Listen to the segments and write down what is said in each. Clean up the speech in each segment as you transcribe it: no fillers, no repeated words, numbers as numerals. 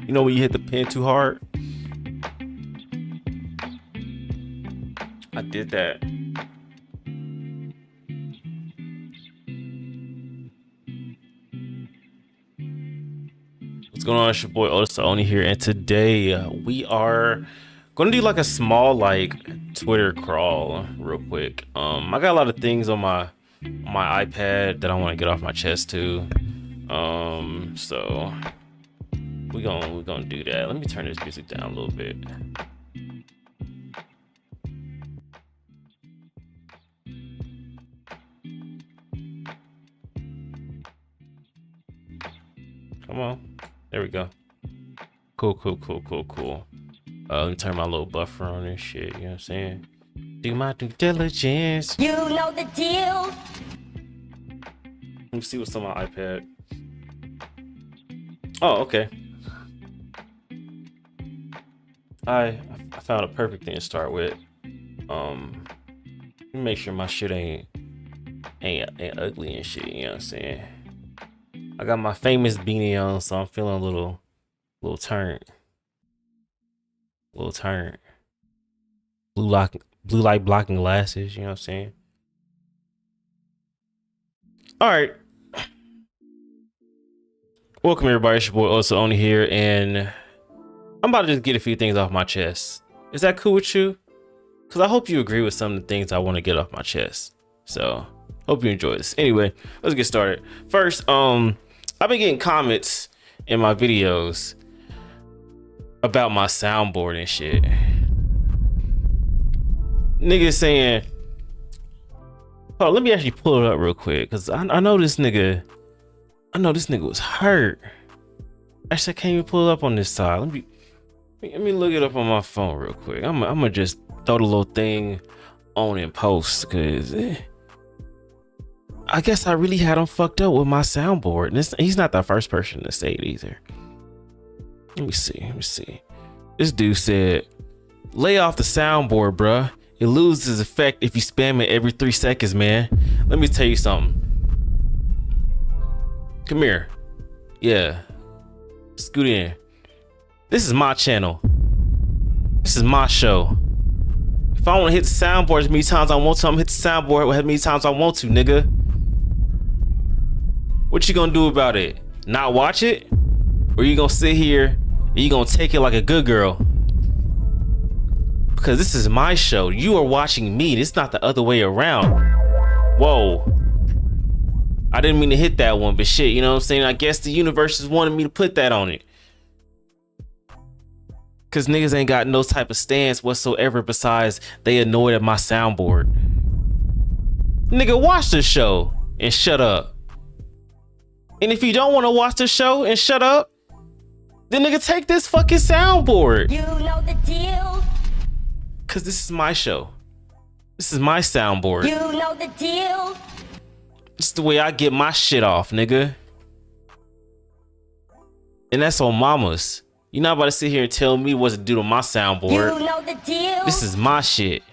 You know when you hit the pen too hard? I did that. What's going on? It's your boy Otis only here, and today we are gonna do like a small Twitter crawl real quick. I got a lot of things on my iPad that I want to get off my chest too. So we're gonna do that. Let me turn this music down a little bit. Come on, there we go. Cool. Let me turn my little buffer on and shit, you know what I'm saying? Do my due diligence. You know the deal. Let me see what's on my iPad. Oh, okay. I found a perfect thing to start with. Let me make sure my shit ain't ugly and shit, you know what I'm saying? I got my famous beanie on, so I'm feeling a little turned. Blue light blocking glasses, you know what I'm saying? All right. Welcome everybody, it's your boy Otis only here, and I'm about to just get a few things off my chest. Is that cool with you? Because I hope you agree with some of the things I want to get off my chest. So, hope you enjoy this. Anyway, let's get started. First, I've been getting comments in my videos about my soundboard and shit. Niggas saying, oh, let me actually pull it up real quick, because I know this nigga was hurt. Actually, I can't even pull it up on this side. Let me look it up on my phone real quick. I'm gonna just throw the little thing on in post, because I guess I really had him fucked up with my soundboard. And he's not the first person to say it either. Let me see. This dude said, lay off the soundboard, bruh. It loses effect if you spam it every 3 seconds, man. Let me tell you something. Come here. Yeah. Scoot in. This is my channel. This is my show. If I want to hit the soundboard as many times I want to, I'm gonna hit the soundboard as many times I want to, nigga. What you gonna do about it? Not watch it? Or you gonna sit here and you gonna take it like a good girl? Because this is my show. You are watching me. It's not the other way around. Whoa. I didn't mean to hit that one, but shit, you know what I'm saying? I guess the universe just wanted me to put that on it. Because niggas ain't got no type of stance whatsoever besides they annoyed at my soundboard. Nigga, watch the show and shut up. And if you don't want to watch the show and shut up, then nigga, take this fucking soundboard. You know the deal. Cause this is my show. This is my soundboard. You know the deal. It's the way I get my shit off, nigga. And that's on mamas. You're not about to sit here and tell me what to do to my soundboard. You know the deal. This is my shit.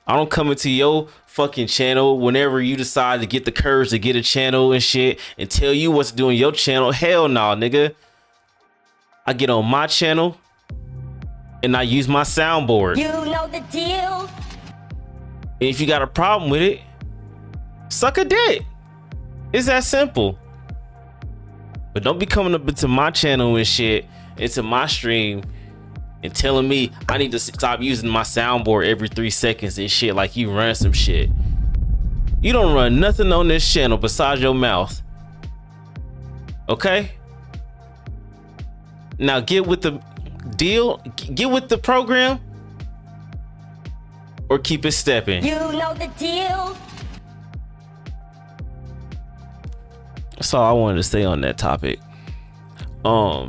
I don't come into your fucking channel whenever you decide to get the courage to get a channel and shit and tell you what to do on your channel. Hell no, nigga. I get on my channel and I use my soundboard. You know the deal. And if you got a problem with it, suck a dick. It's that simple. But don't be coming up into my channel and shit, into my stream, and telling me I need to stop using my soundboard every 3 seconds and shit like you run some shit. You don't run nothing on this channel besides your mouth. Okay? Now get with the deal, get with the program, or keep it stepping. You know the deal. That's all I wanted to say on that topic. Let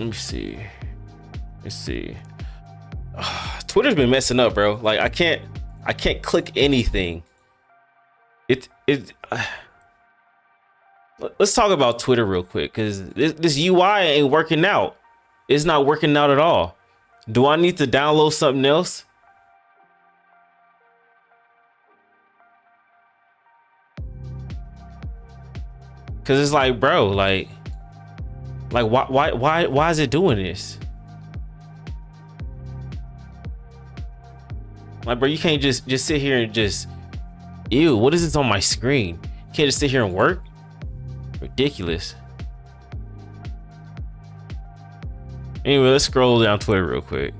me see. Twitter's been messing up, bro. Like I can't click anything. Let's talk about Twitter real quick, because this UI ain't working out. It's not working out at all. Do I need to download something else? Cause it's like, bro, like Like, why is it doing this? Like, bro, you can't just sit here and just, ew, what is this on my screen? You can't just sit here and work? Ridiculous. Anyway, let's scroll down Twitter real quick.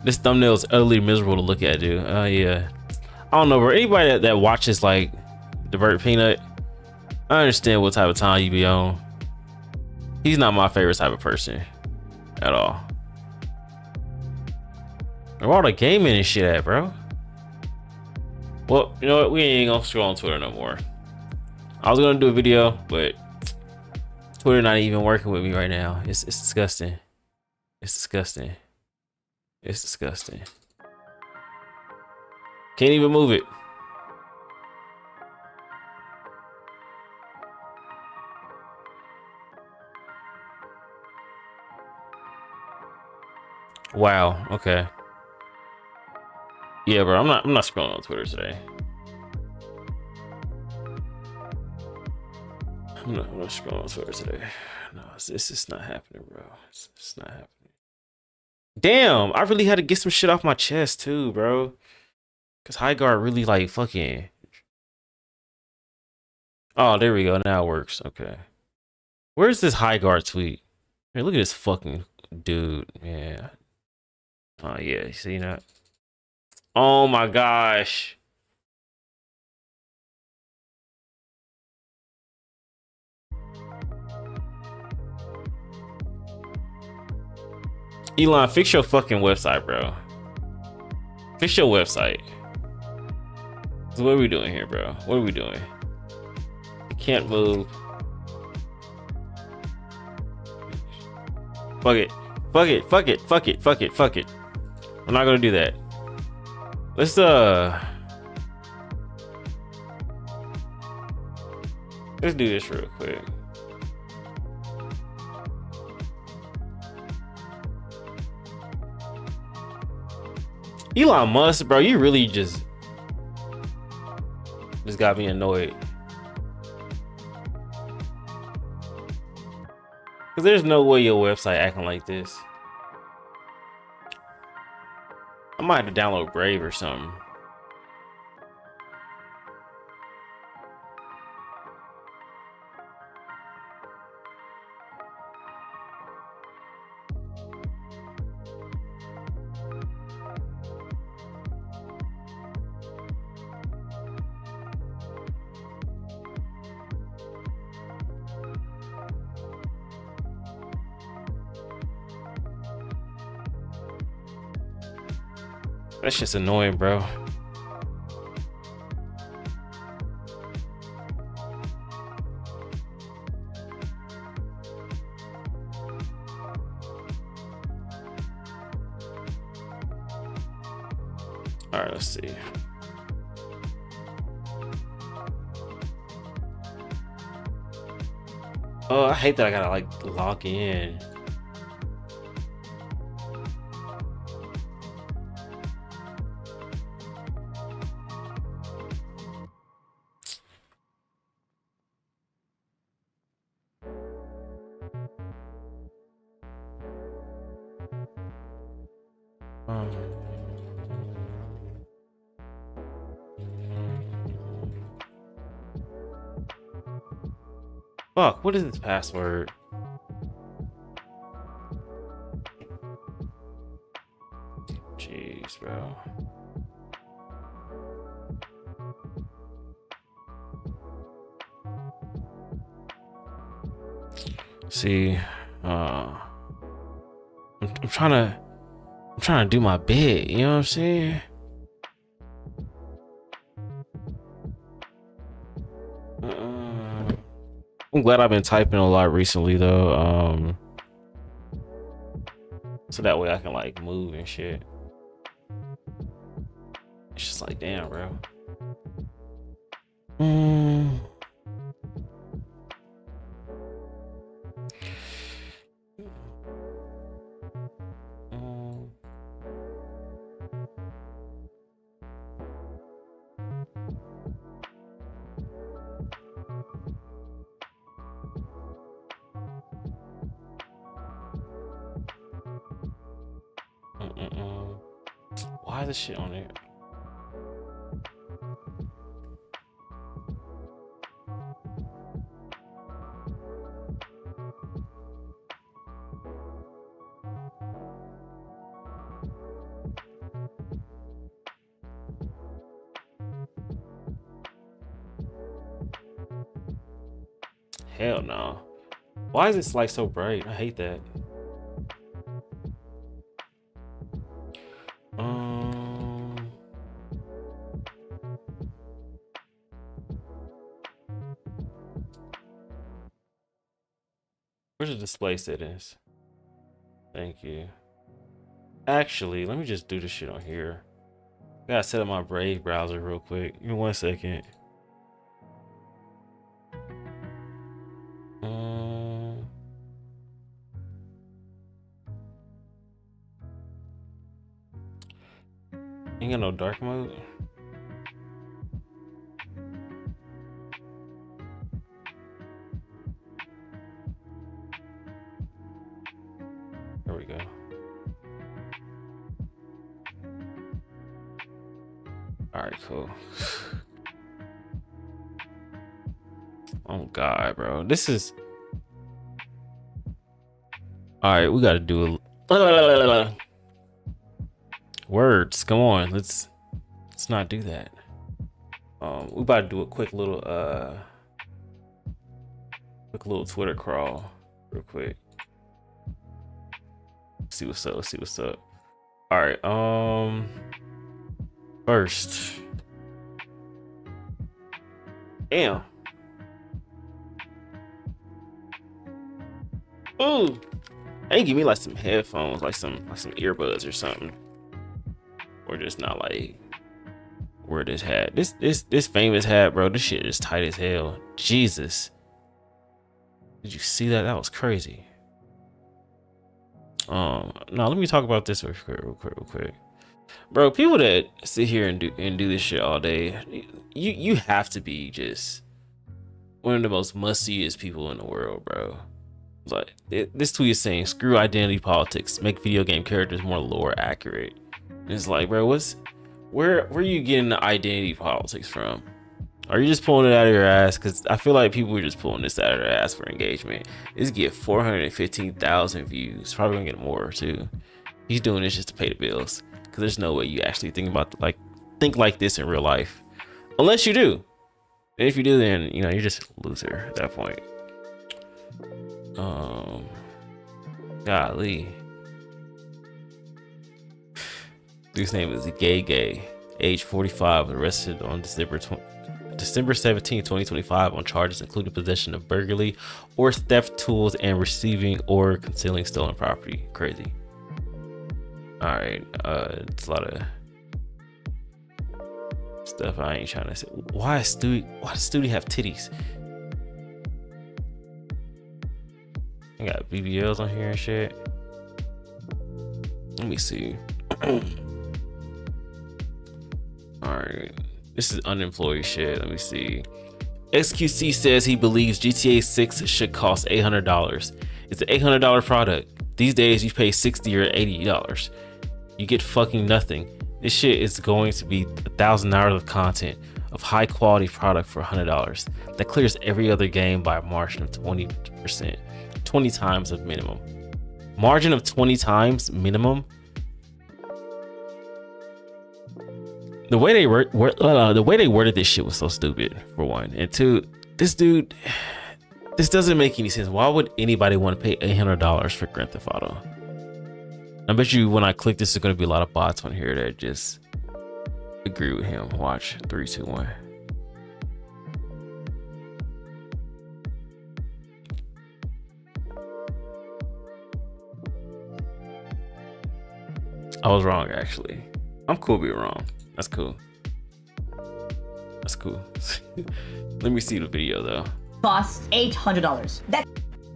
This thumbnail is utterly miserable to look at, dude. Yeah. I don't know, bro. Anybody that watches like Divert Peanut, I understand what type of time you be on. He's not my favorite type of person at all. Where all the gaming and shit at, bro? Well, you know what? We ain't gonna scroll on Twitter no more. I was gonna do a video, but Twitter not even working with me right now. It's disgusting. It's disgusting. It's disgusting. Can't even move it. Wow. Okay. Yeah, bro. I'm not scrolling on Twitter today. I'm not scrolling on Twitter today. No, it's just not happening, bro. It's not happening. Damn, I really had to get some shit off my chest too, bro. Cause HighGuard really like fucking. Oh, there we go. Now it works. Okay. Where's this HighGuard tweet? Hey, look at this fucking dude. Yeah. Oh yeah, you see that? Oh my gosh. Elon, fix your fucking website, bro. Fix your website. So what are we doing here, bro? What are we doing? I can't move. Fuck it. Fuck it. Fuck it. Fuck it. Fuck it. Fuck it. I'm not gonna do that. Let's do this real quick. Elon Musk, bro, you really just got me annoyed. Cause there's no way your website acting like this. I might have to download Brave or something. That's just annoying, bro. All right, let's see. Oh, I hate that I gotta like log in. Fuck, what is this password? Jeez, bro. See, I'm trying to do my bit, you know what I'm saying? I'm glad I've been typing a lot recently though, so that way I can like move and shit. It's just like, damn, bro. Why is this shit on there? Hell no. Why is this like so bright? I hate that. Where's the display settings? Thank you. Actually, let me just do this shit on here. I gotta set up my Brave browser real quick. Give me 1 second. Ain't got no dark mode. There we go. All right, cool. Oh God, bro, this is. All right, we gotta do a. Words, come on, let's not do that. We about to do a quick little Twitter crawl real quick. See what's up, let's see what's up. All right, first, damn. Ooh, hey, give me like some headphones, like some earbuds or something. Or just not like wear this hat. This famous hat, bro. This shit is tight as hell. Jesus. Did you see that? That was crazy. Now let me talk about this real quick. Bro, people that sit here and do this shit all day, you have to be just one of the most must-seest people in the world, bro. Like this tweet is saying, screw identity politics, make video game characters more lore accurate. It's like, bro, where are you getting the identity politics from? Are you just pulling it out of your ass? Because I feel like people are just pulling this out of their ass for engagement. This get 415,000 views. Probably gonna get more too. He's doing this just to pay the bills. Because there's no way you actually think like this in real life, unless you do. And if you do, then you know you're just a loser at that point. Golly. Dude's name is Gay, age 45, arrested on December 17, 2025 on charges including possession of burglary or theft tools and receiving or concealing stolen property. Crazy. All right, it's a lot of stuff I ain't trying to say. Why does Stewie have titties? I got BBLs on here and shit. Let me see. Alright, this is unemployed shit. Let me see. XQC says he believes GTA 6 should cost $800. It's an $800 product. These days you pay $60 or $80. You get fucking nothing. This shit is going to be 1,000 hours of content of high quality product for $100. That clears every other game by a margin of 20%. 20 times of minimum. Margin of 20 times minimum. The way they worded this shit was so stupid, for one. And two, this dude, this doesn't make any sense. Why would anybody want to pay $800 for Grand Theft Auto? I bet you when I click this, there's going to be a lot of bots on here that just agree with him. Watch. 3, 2, 1. I was wrong, actually. I'm cool being wrong. That's cool. That's cool. Let me see the video though. Costs $800.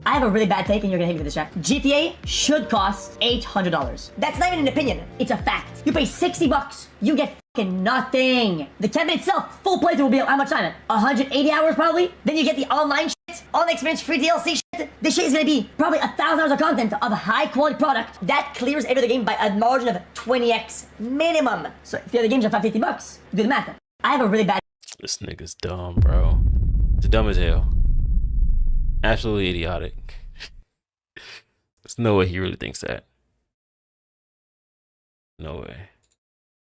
I have a really bad take and you're gonna hate me for this, chat. GTA should cost $800. That's not even an opinion. It's a fact. You pay 60 bucks, you get fucking nothing. The campaign itself, full playthrough will be how much time? 180 hours probably? Then you get the online shit, get all the experience, free DLC shit. This shit is gonna be probably 1,000 hours of content of a high quality product that clears every other game by a margin of 20x minimum. So if the other games are $550, do the math. I have a really bad. This nigga's dumb, bro. It's dumb as hell. Absolutely idiotic. There's no way he really thinks that. No way.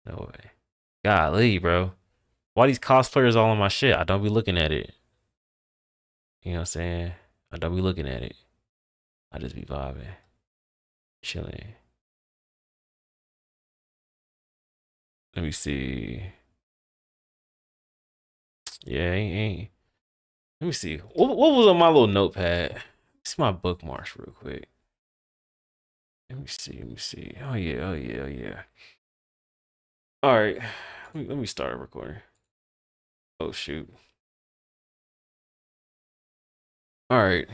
No way. Golly, bro. Why these cosplayers all on my shit? I don't be looking at it. You know what I'm saying? I don't be looking at it. I just be vibing. Chilling. Let me see. Yeah, ain't. Let me see. What was on my little notepad? See my bookmarks real quick. Let me see. Oh yeah. All right. Let me start recording. Oh shoot. All right.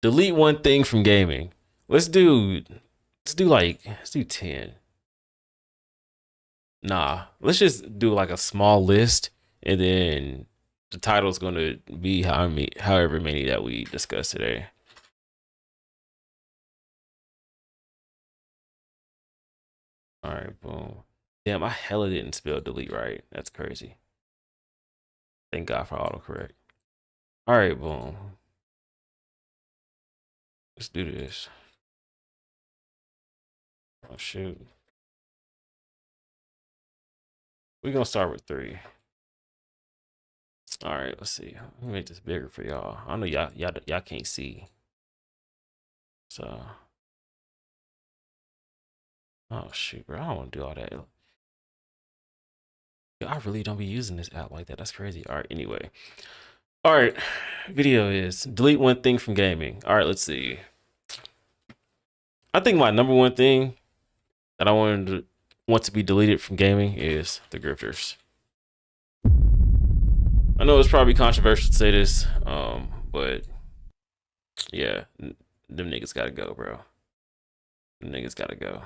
Delete one thing from gaming. Let's do 10. Nah, let's just do like a small list, and then the title is going to be however many that we discuss today. All right, boom. Damn, I hella didn't spell delete right. That's crazy. Thank God for autocorrect. All right, boom. Let's do this. Oh, shoot. We're going to start with 3. All right, let's see. Let me make this bigger for y'all. I know y'all can't see. So. Oh, shoot, bro. I don't want to do all that. I really don't be using this app like that. That's crazy. All right, anyway. All right, video is delete one thing from gaming. All right, let's see. I think my number one thing that I want to be deleted from gaming is the grifters. I know it's probably controversial to say this, but yeah, them niggas gotta go, bro. Them niggas gotta go.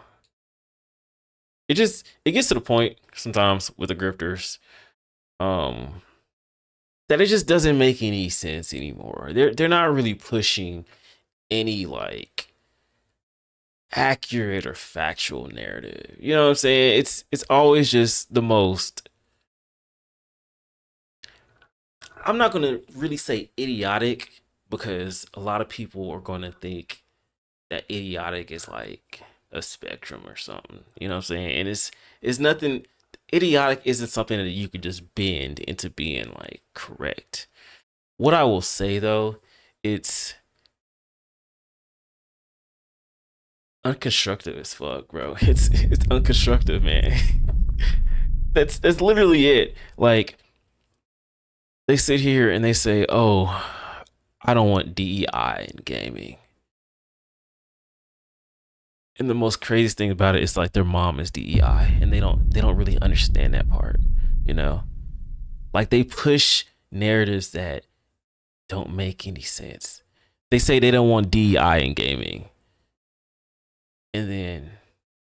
It gets to the point sometimes with the grifters, that it just doesn't make any sense anymore. They're not really pushing any like accurate or factual narrative. You know what I'm saying? It's always just the most, I'm not gonna really say idiotic, because a lot of people are gonna think that idiotic is like a spectrum or something. You know what I'm saying? And it's nothing. Idiotic isn't something that you could just bend into being like correct. What I will say though, it's unconstructive as fuck, bro. It's unconstructive, man. That's literally it. Like, they sit here and they say, "Oh, I don't want DEI in gaming." And the most craziest thing about it is like their mom is DEI, and they don't really understand that part, you know? Like, they push narratives that don't make any sense. They say they don't want DEI in gaming, and then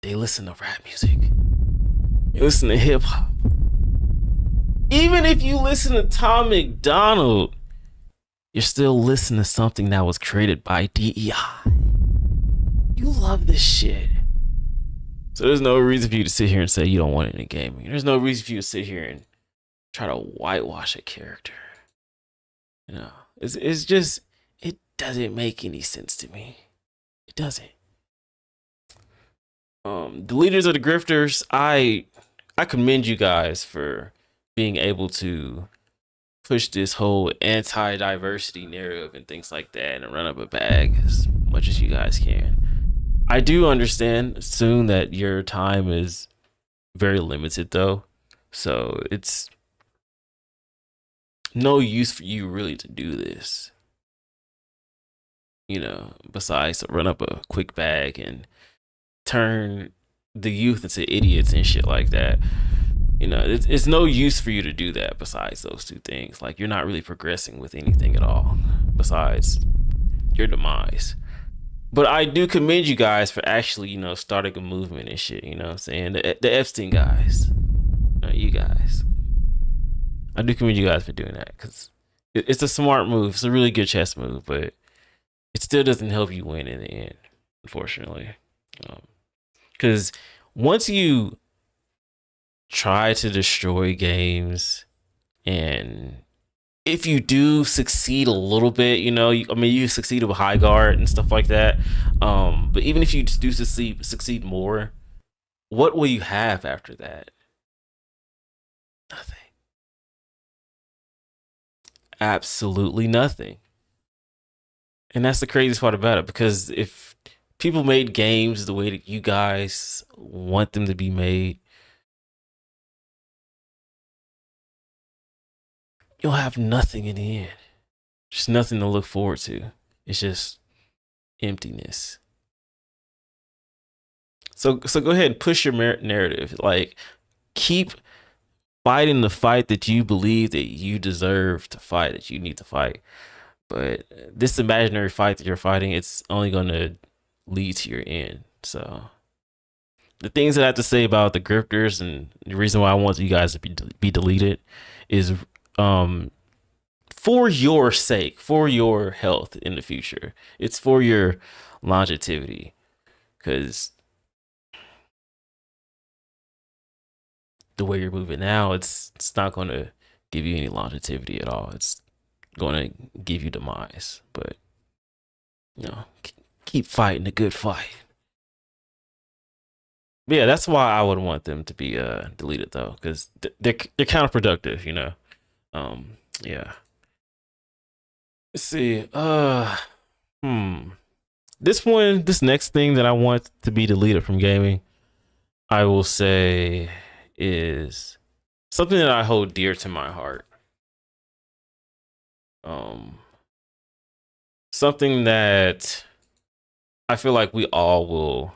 they listen to rap music. They listen to hip hop. Even if you listen to Tom McDonald, you're still listening to something that was created by DEI. You love this shit. So there's no reason for you to sit here and say you don't want it in gaming. There's no reason for you to sit here and try to whitewash a character. You know, it's just, it doesn't make any sense to me. It doesn't. The leaders of the grifters, I commend you guys for being able to push this whole anti-diversity narrative and things like that and run up a bag as much as you guys can. I do understand soon that your time is very limited though. So it's no use for you really to do this. You know, besides to run up a quick bag and turn the youth into idiots and shit like that. You know, it's no use for you to do that besides those two things. Like, you're not really progressing with anything at all besides your demise. But I do commend you guys for actually, you know, starting a movement and shit, you know what I'm saying? The Epstein guys, you guys. I do commend you guys for doing that, because It's a smart move. It's a really good chess move, but it still doesn't help you win in the end, unfortunately. Because once you try to destroy games, and if you do succeed a little bit, you succeeded with HighGuard and stuff like that. But even if you do succeed more, what will you have after that? Nothing. Absolutely nothing. And that's the craziest part about it, because if people made games the way that you guys want them to be made, you'll have nothing in the end. Just nothing to look forward to. It's just emptiness. So go ahead and push your narrative. Like, keep fighting the fight that you believe that you deserve to fight, that you need to fight. But this imaginary fight that you're fighting, it's only going to lead to your end. So the things that I have to say about the grifters, and the reason why I want you guys to be deleted, is for your sake, for your health in the future. It's for your longevity, because the way you're moving now, it's not going to give you any longevity at all. It's going to give you demise. But keep fighting a good fight. But yeah, that's why I would want them to be deleted, though, because they're counterproductive. Yeah. Let's see. This next thing that I want to be deleted from gaming, I will say, is something that I hold dear to my heart. Something that I feel like we all will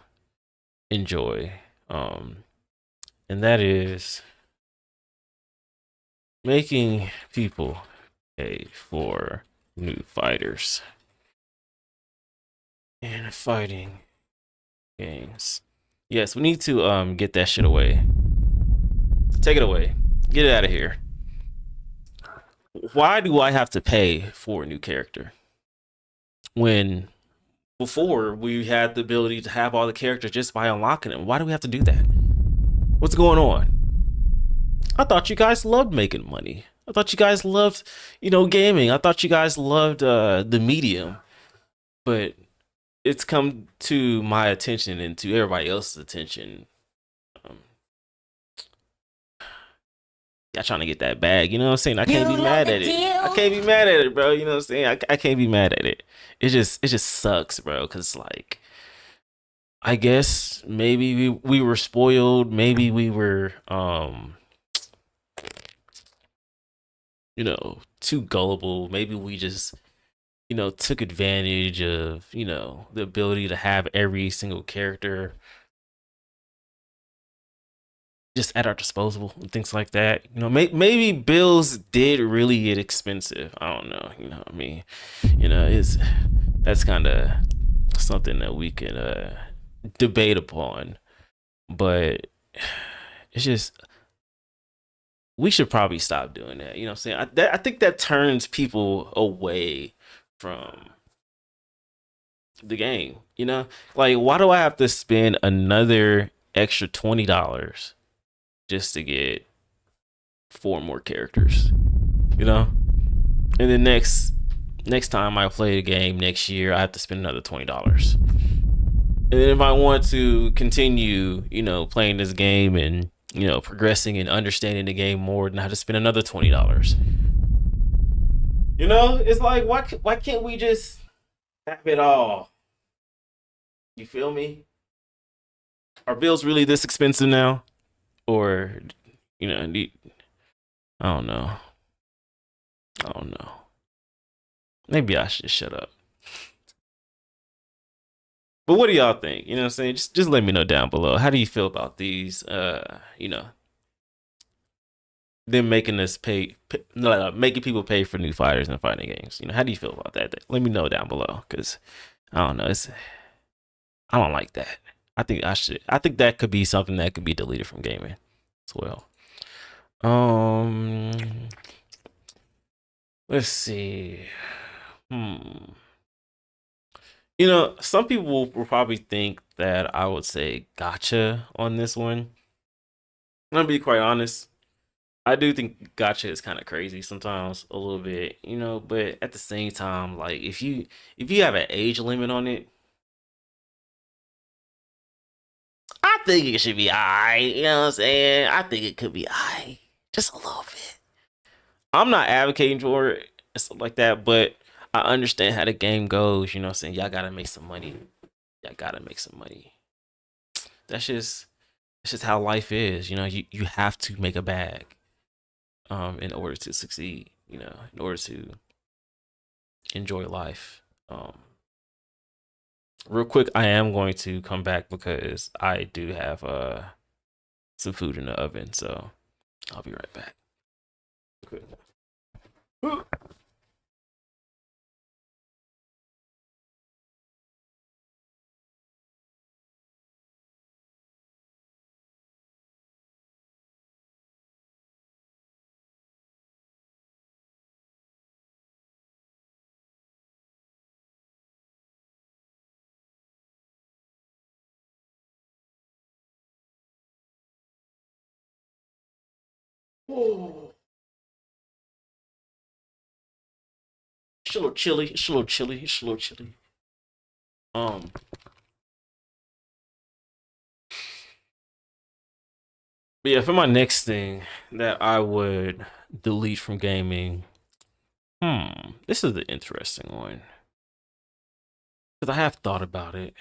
enjoy. And that is making people pay for new fighters and fighting games. Yes, we need to get that shit away. Take it away. Get it out of here. Why do I have to pay for a new character when before we had the ability to have all the characters just by unlocking them? Why do we have to do that? What's going on? I thought you guys loved making money. I thought you guys loved, gaming. I thought you guys loved the medium. But it's come to my attention and to everybody else's attention. Y'all trying to get that bag, you know what I'm saying? I can't be mad at it. I can't be mad at it, bro. You know what I'm saying? I can't be mad at it. It just sucks, bro. Cause like, I guess maybe we were spoiled. Maybe we were too gullible. Maybe we just took advantage of the ability to have every single character just at our disposal and things like that. Maybe bills did really get expensive. I don't know. What I mean, that's kind of something that we can debate upon, but it's just, we should probably stop doing that. You know what I'm saying? I think that turns people away from the game. Like, why do I have to spend another extra $20 just to get 4 more characters? And then next time I play a game next year, I have to spend another $20. And then if I want to continue, playing this game and progressing and understanding the game more, then I have to spend another $20. It's like, why can't we just have it all? You feel me? Are bills really this expensive now? Or, I don't know. Maybe I should shut up. But what do y'all think? You know what I'm saying? Just let me know down below. How do you feel about these, them making us making people pay for new fighters and fighting games? How do you feel about that? Let me know down below, because I don't know. I don't like that. I think that could be something that could be deleted from gaming as well. Let's see. Hmm. You know, some people will probably think that I would say gotcha on this one. I'm gonna be quite honest. I do think gotcha is kind of crazy sometimes, a little bit, you know, but at the same time, like if you have an age limit on it, I think it should be alright, you know what I'm saying? I think it could be alright. Just a little bit. I'm not advocating for it and stuff like that, but I understand how the game goes, you know what I'm saying? Y'all gotta make some money. Y'all gotta make some money. That's just how life is, you know, you have to make a bag in order to succeed, you know, in order to enjoy life. Real quick, I am going to come back because I do have some food in the oven, so I'll be right back. Good. Oh, it's a little chilly. It's a little chilly. It's a little chilly. Um, but yeah, for my next thing that I would delete from gaming, this is the interesting one because I have thought about it,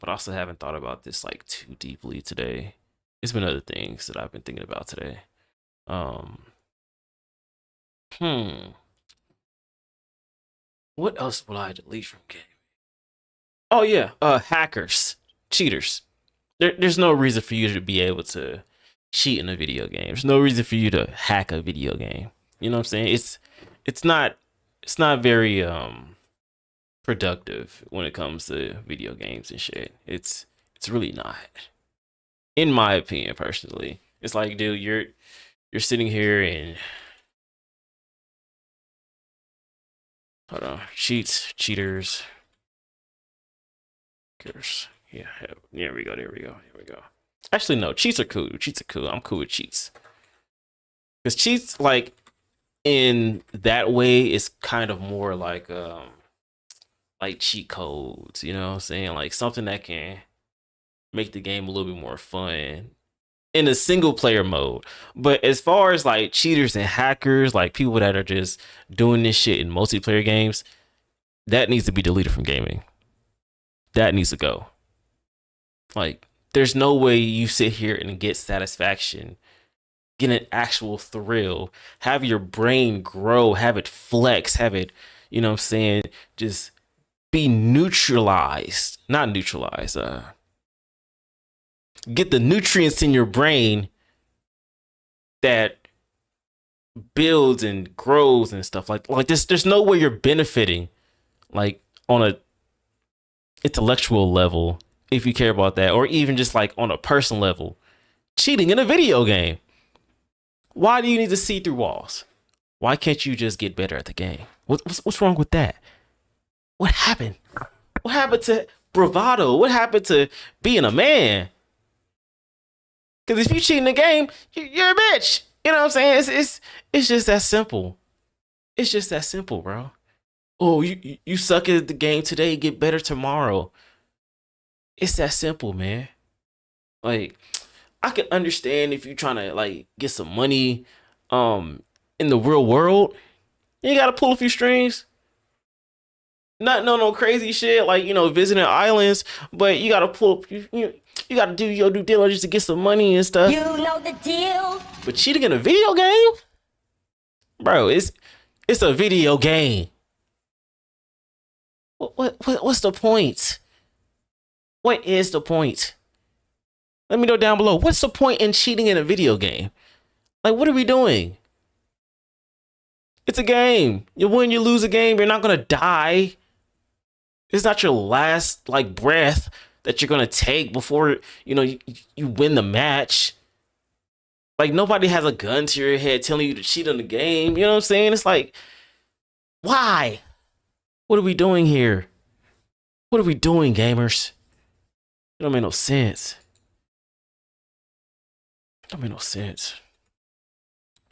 but I also haven't thought about this like too deeply today. It's been other things that I've been thinking about today. Um, hmm, what else would I delete from gaming? Oh yeah, hackers, cheaters. There's no reason for you to be able to cheat in a video game. There's no reason for you to hack a video game. You know what I'm saying? It's not very productive when it comes to video games and shit. It's really not. In my opinion, personally. It's like, dude, you're sitting here and hold on, cheaters. Curse. Yeah, there we go. There we go. Here we go. Actually, no, cheats are cool. Cheats are cool. I'm cool with cheats. Because cheats, like, in that way, is kind of more like cheat codes, you know what I'm saying? Like something that can make the game a little bit more fun in a single player mode. But as far as like cheaters and hackers, like people that are just doing this shit in multiplayer games, that needs to be deleted from gaming. That needs to go. Like, there's no way you sit here and get satisfaction, get an actual thrill, have your brain grow, have it flex, have it, you know what I'm saying, just be neutralized. Not neutralized, get the nutrients in your brain that builds and grows and stuff like this. There's no way you're benefiting like on a intellectual level, if you care about that, or even just like on a personal level, cheating in a video game. Why do you need to see through walls? Why can't you just get better at the game? What's wrong with that? What happened? What happened to bravado? What happened to being a man? Because if you cheat in the game, you're a bitch. You know what I'm saying? It's just that simple. It's just that simple, bro. Oh, you suck at the game today, get better tomorrow. It's that simple, man. Like, I can understand if you're trying to like get some money in the real world. You gotta pull a few strings. Not no crazy shit like, you know, visiting islands, but you gotta pull you gotta do your due diligence to get some money and stuff. You know the deal. But cheating in a video game? Bro, it's a video game. What's the point? What is the point? Let me know down below. What's the point in cheating in a video game? Like, what are we doing? It's a game. You win, you lose a game. You're not gonna die. It's not your last like breath that you're gonna take before you know you win the match. Like, nobody has a gun to your head telling you to cheat on the game. You know what I'm saying? It's like, Why? What are we doing here? What are we doing, gamers? It don't make no sense. It don't make no sense.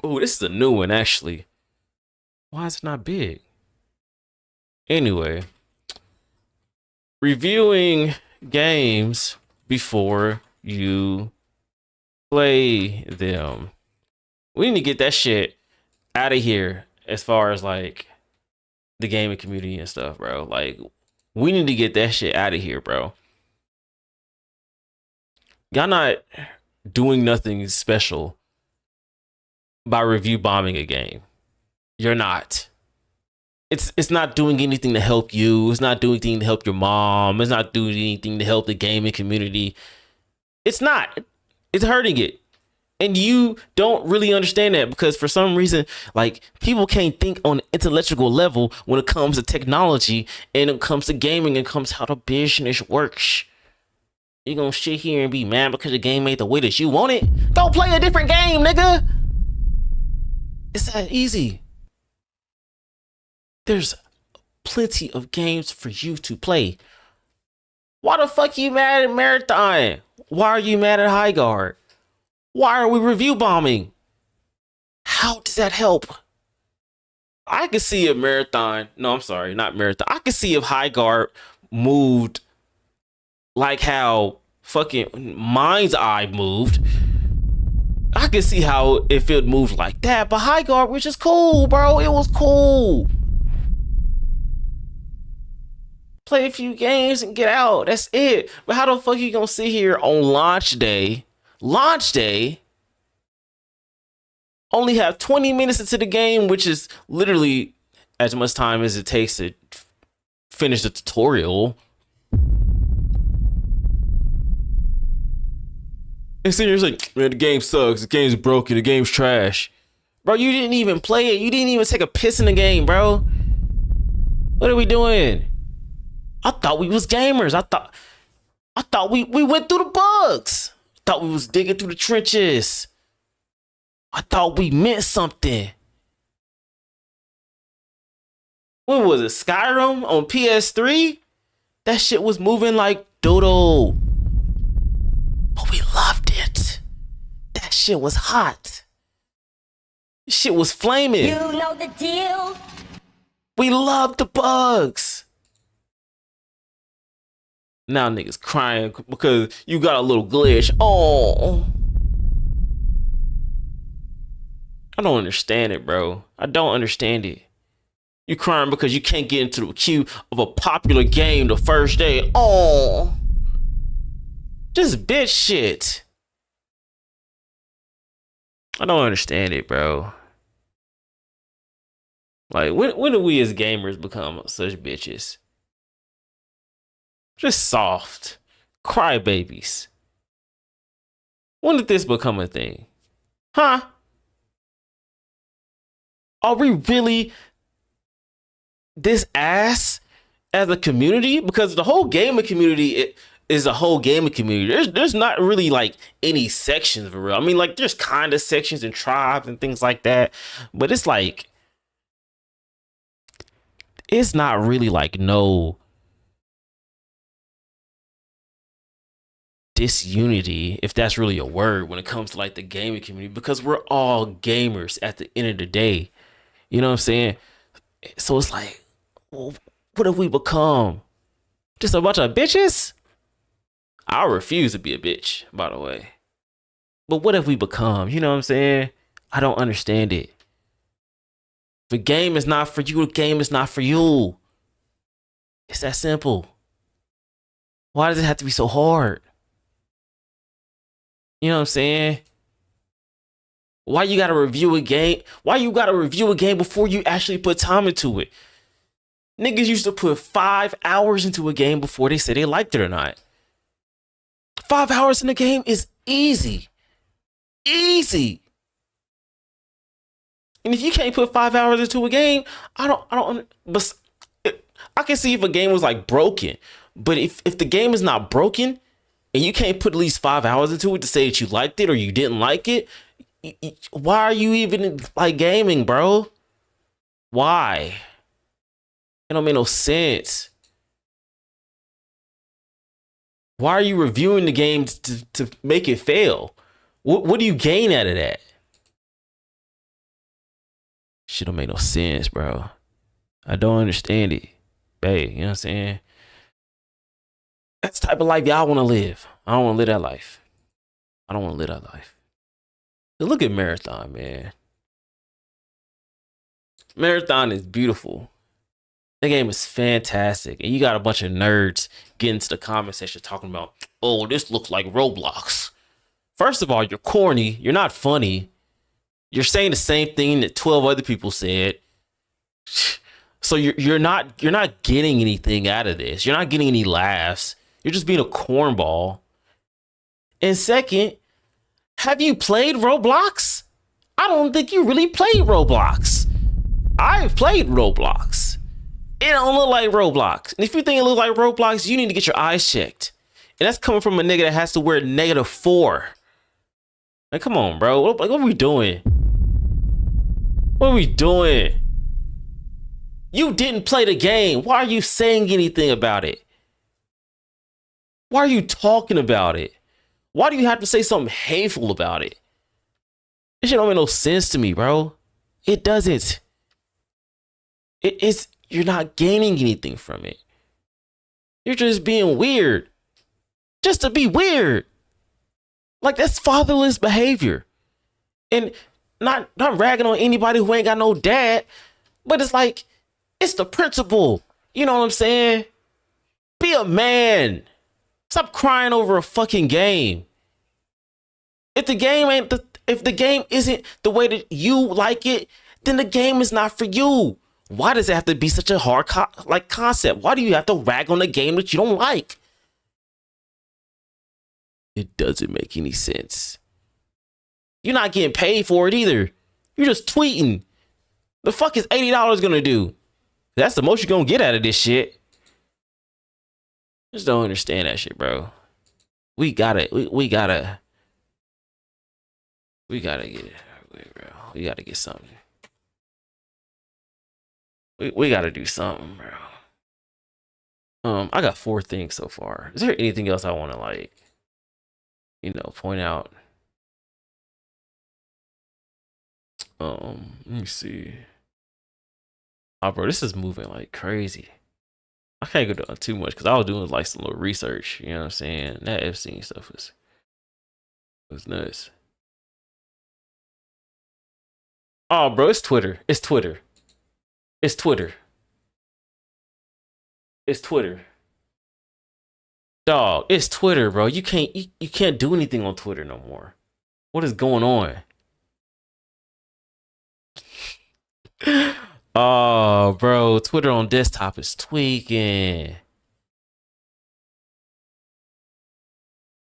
Oh, this is a new one, actually. Why is it not big? Anyway, reviewing games before you play them. We need to get that shit out of here as far as like the gaming community and stuff, bro. Like, we need to get that shit out of here, bro. Y'all not doing nothing special by review bombing a game. You're not. It's not doing anything to help you. It's not doing anything to help your mom. It's not doing anything to help the gaming community. It's not. It's hurting it. And you don't really understand that because for some reason, like, people can't think on an intellectual level when it comes to technology and it comes to gaming and comes how the business works. You gonna sit here and be mad because the game ain't the way that you want it? Go play a different game, nigga. It's that easy. There's plenty of games for you to play. Why the fuck you mad at Marathon? Why are you mad at HighGuard? Why are we review bombing? How does that help? I could see if Marathon, no, I'm sorry, not Marathon. I could see if HighGuard moved like how fucking Mind's Eye moved. I could see how if it moved like that, but HighGuard was just cool, bro. It was cool. Play a few games and get out. That's it. But how the fuck you gonna sit here on launch day, only have 20 minutes into the game, which is literally as much time as it takes to finish the tutorial. And so you're like, man, the game sucks. The game's broken. The game's trash. Bro, you didn't even play it. You didn't even take a piss in the game, bro. What are we doing? I thought we was gamers. I thought we went through the bugs. I thought we was digging through the trenches. I thought we meant something. When was it? Skyrim on PS3? That shit was moving like dodo. But we loved it. That shit was hot. Shit was flaming. You know the deal. We loved the bugs. Now niggas crying because you got a little glitch. Oh. I don't understand it, bro. I don't understand it. You crying because you can't get into the queue of a popular game the first day. Oh. Just bitch shit. I don't understand it, bro. Like, when do we as gamers become such bitches? Just soft. Crybabies. When did this become a thing? Huh? Are we really this ass as a community? Because the whole gaming community is a whole gaming community. There's not really like any sections for real. I mean, like, there's kind of sections and tribes and things like that, but it's like, it's not really like no disunity, if that's really a word, when it comes to like the gaming community, because we're all gamers at the end of the day. You know what I'm saying? So it's like, well, what have we become? Just a bunch of bitches? I refuse to be a bitch, by the way. But what have we become? You know what I'm saying? I don't understand it. The game is not for you. The game is not for you. It's that simple. Why does it have to be so hard? You know what I'm saying? Why you gotta review a game? Why you gotta review a game before you actually put time into it? Niggas used to put 5 hours into a game before they said they liked it or not. 5 hours in the game is easy. Easy. And if you can't put 5 hours into a game, but I can see if a game was like broken. But if the game is not broken and you can't put at least 5 hours into it to say that you liked it or you didn't like it, why are you even like gaming, bro? Why? It don't make no sense. Why are you reviewing the game to make it fail? What do you gain out of that? Shit don't make no sense, bro. I don't understand it. Babe, you know what I'm saying? That's the type of life y'all want to live. I don't want to live that life. I don't want to live that life. But look at Marathon, man. Marathon is beautiful. The game is fantastic. And you got a bunch of nerds getting into the comment section talking about, oh, this looks like Roblox. First of all, you're corny. You're not funny. You're saying the same thing that 12 other people said. So you're not getting anything out of this. You're not getting any laughs. You're just being a cornball. And second, have you played Roblox? I don't think you really played Roblox. I've played Roblox. It don't look like Roblox. And if you think it looks like Roblox, you need to get your eyes checked. And that's coming from a nigga that has to wear -4. Like, come on, bro. What are we doing? What are we doing? You didn't play the game. Why are you saying anything about it? Why are you talking about it? Why do you have to say something hateful about it? This shit don't make no sense to me, bro. It doesn't. You're not gaining anything from it. You're just being weird. Just to be weird. Like, that's fatherless behavior. And not ragging on anybody who ain't got no dad, but it's like, it's the principle. You know what I'm saying? Be a man. Stop crying over a fucking game. If the game isn't the way that you like it, then the game is not for you. Why does it have to be such a hard concept? Why do you have to rag on a game that you don't like? It doesn't make any sense. You're not getting paid for it either. You're just tweeting. The fuck is $80 gonna do? That's the most you're gonna get out of this shit. Just don't understand that shit, bro. We gotta get it. We gotta get something. We gotta do something, bro. I got 4 things so far. Is there anything else I want to, like, you know, point out? Let me see. Oh, bro, this is moving like crazy. I can't go down too much because I was doing like some little research. You know what I'm saying? That Epstein stuff was nuts. Oh, bro, it's Twitter. It's Twitter. It's Twitter. It's Twitter. Dog, it's Twitter, bro. You can't do anything on Twitter no more. What is going on? Oh, bro, Twitter on desktop is tweaking.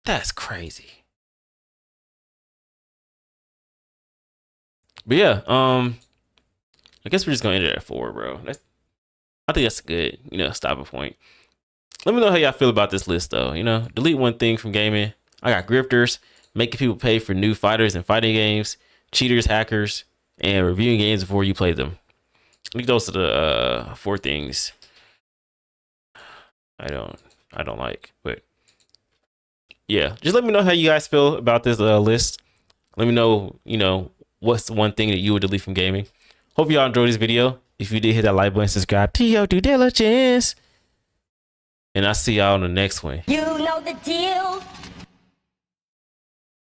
That's crazy. But yeah, I guess we're just gonna end it at 4, bro. I think that's a good, you know, stopping point. Let me know how y'all feel about this list, though. You know, delete one thing from gaming. I got grifters, making people pay for new fighters and fighting games, cheaters, hackers, and reviewing games before you play them. I think those are the 4 things I don't like. But yeah, just let me know how you guys feel about this list. Let me know, you know, what's the one thing that you would delete from gaming. Hope y'all enjoyed this video. If you did, hit that like button, subscribe to your due diligence. And I'll see y'all on the next one. You know the deal.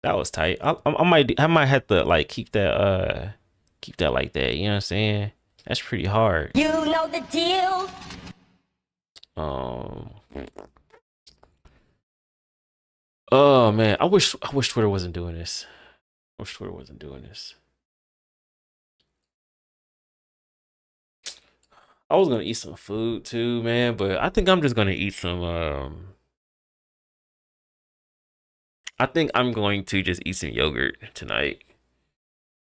That was tight. I might have to like keep that like that. You know what I'm saying? That's pretty hard. You know the deal. Oh man, I wish Twitter wasn't doing this. I wish Twitter wasn't doing this. I was gonna eat some food too, man, but I think I'm just gonna eat some. I think I'm going to just eat some yogurt tonight,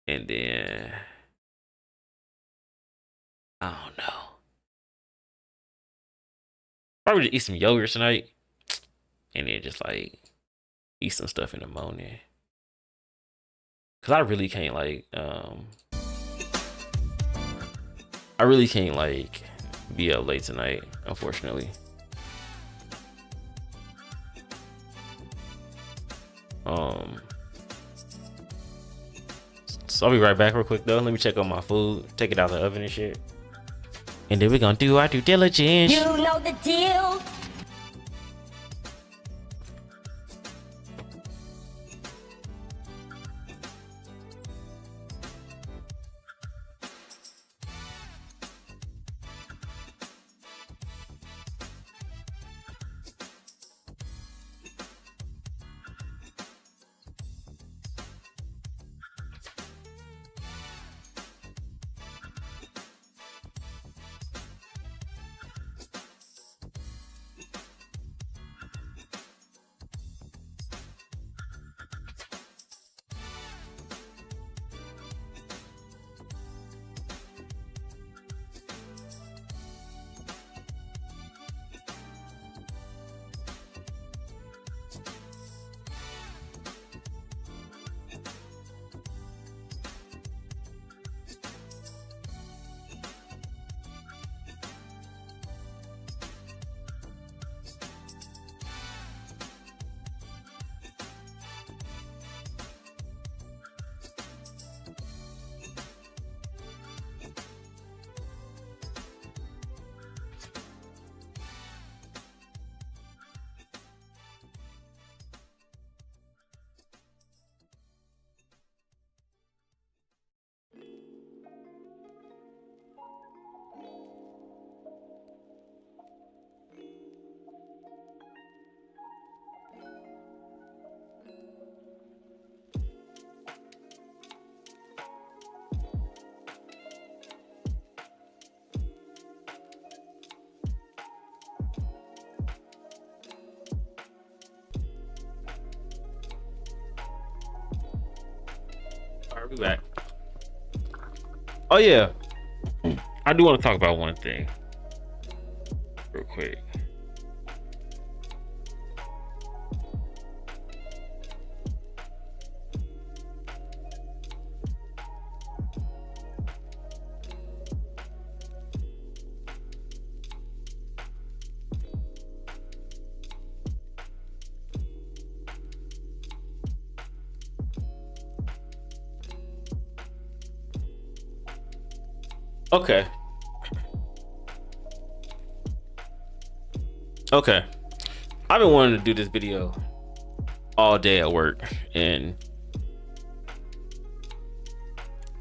and then I don't know. Probably just eat some yogurt tonight, and then just like eat some stuff in the morning. Cause I really can't like be up late tonight, unfortunately. So I'll be right back real quick though. Let me check on my food, take it out of the oven and shit. And then we're gonna do our due diligence. You know the deal. Alright, we back. Oh yeah, I do want to talk about one thing real quick. Okay. I've been wanting to do this video all day at work, and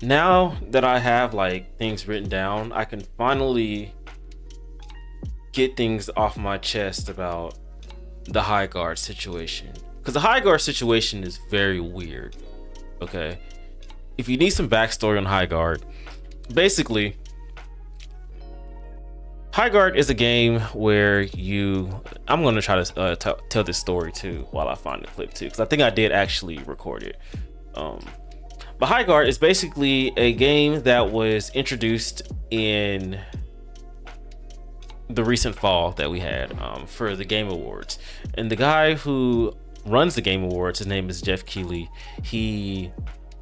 now that I have like things written down, I can finally get things off my chest about the HighGuard situation, because the HighGuard situation is very weird. Okay, if you need some backstory on HighGuard, basically HighGuard is a game where I'm going to try to tell this story too while I find the clip too, because I think I did actually record it. But HighGuard is basically a game that was introduced in the recent fall that we had for the Game Awards, and the guy who runs the Game Awards, his name is Jeff Keighley. He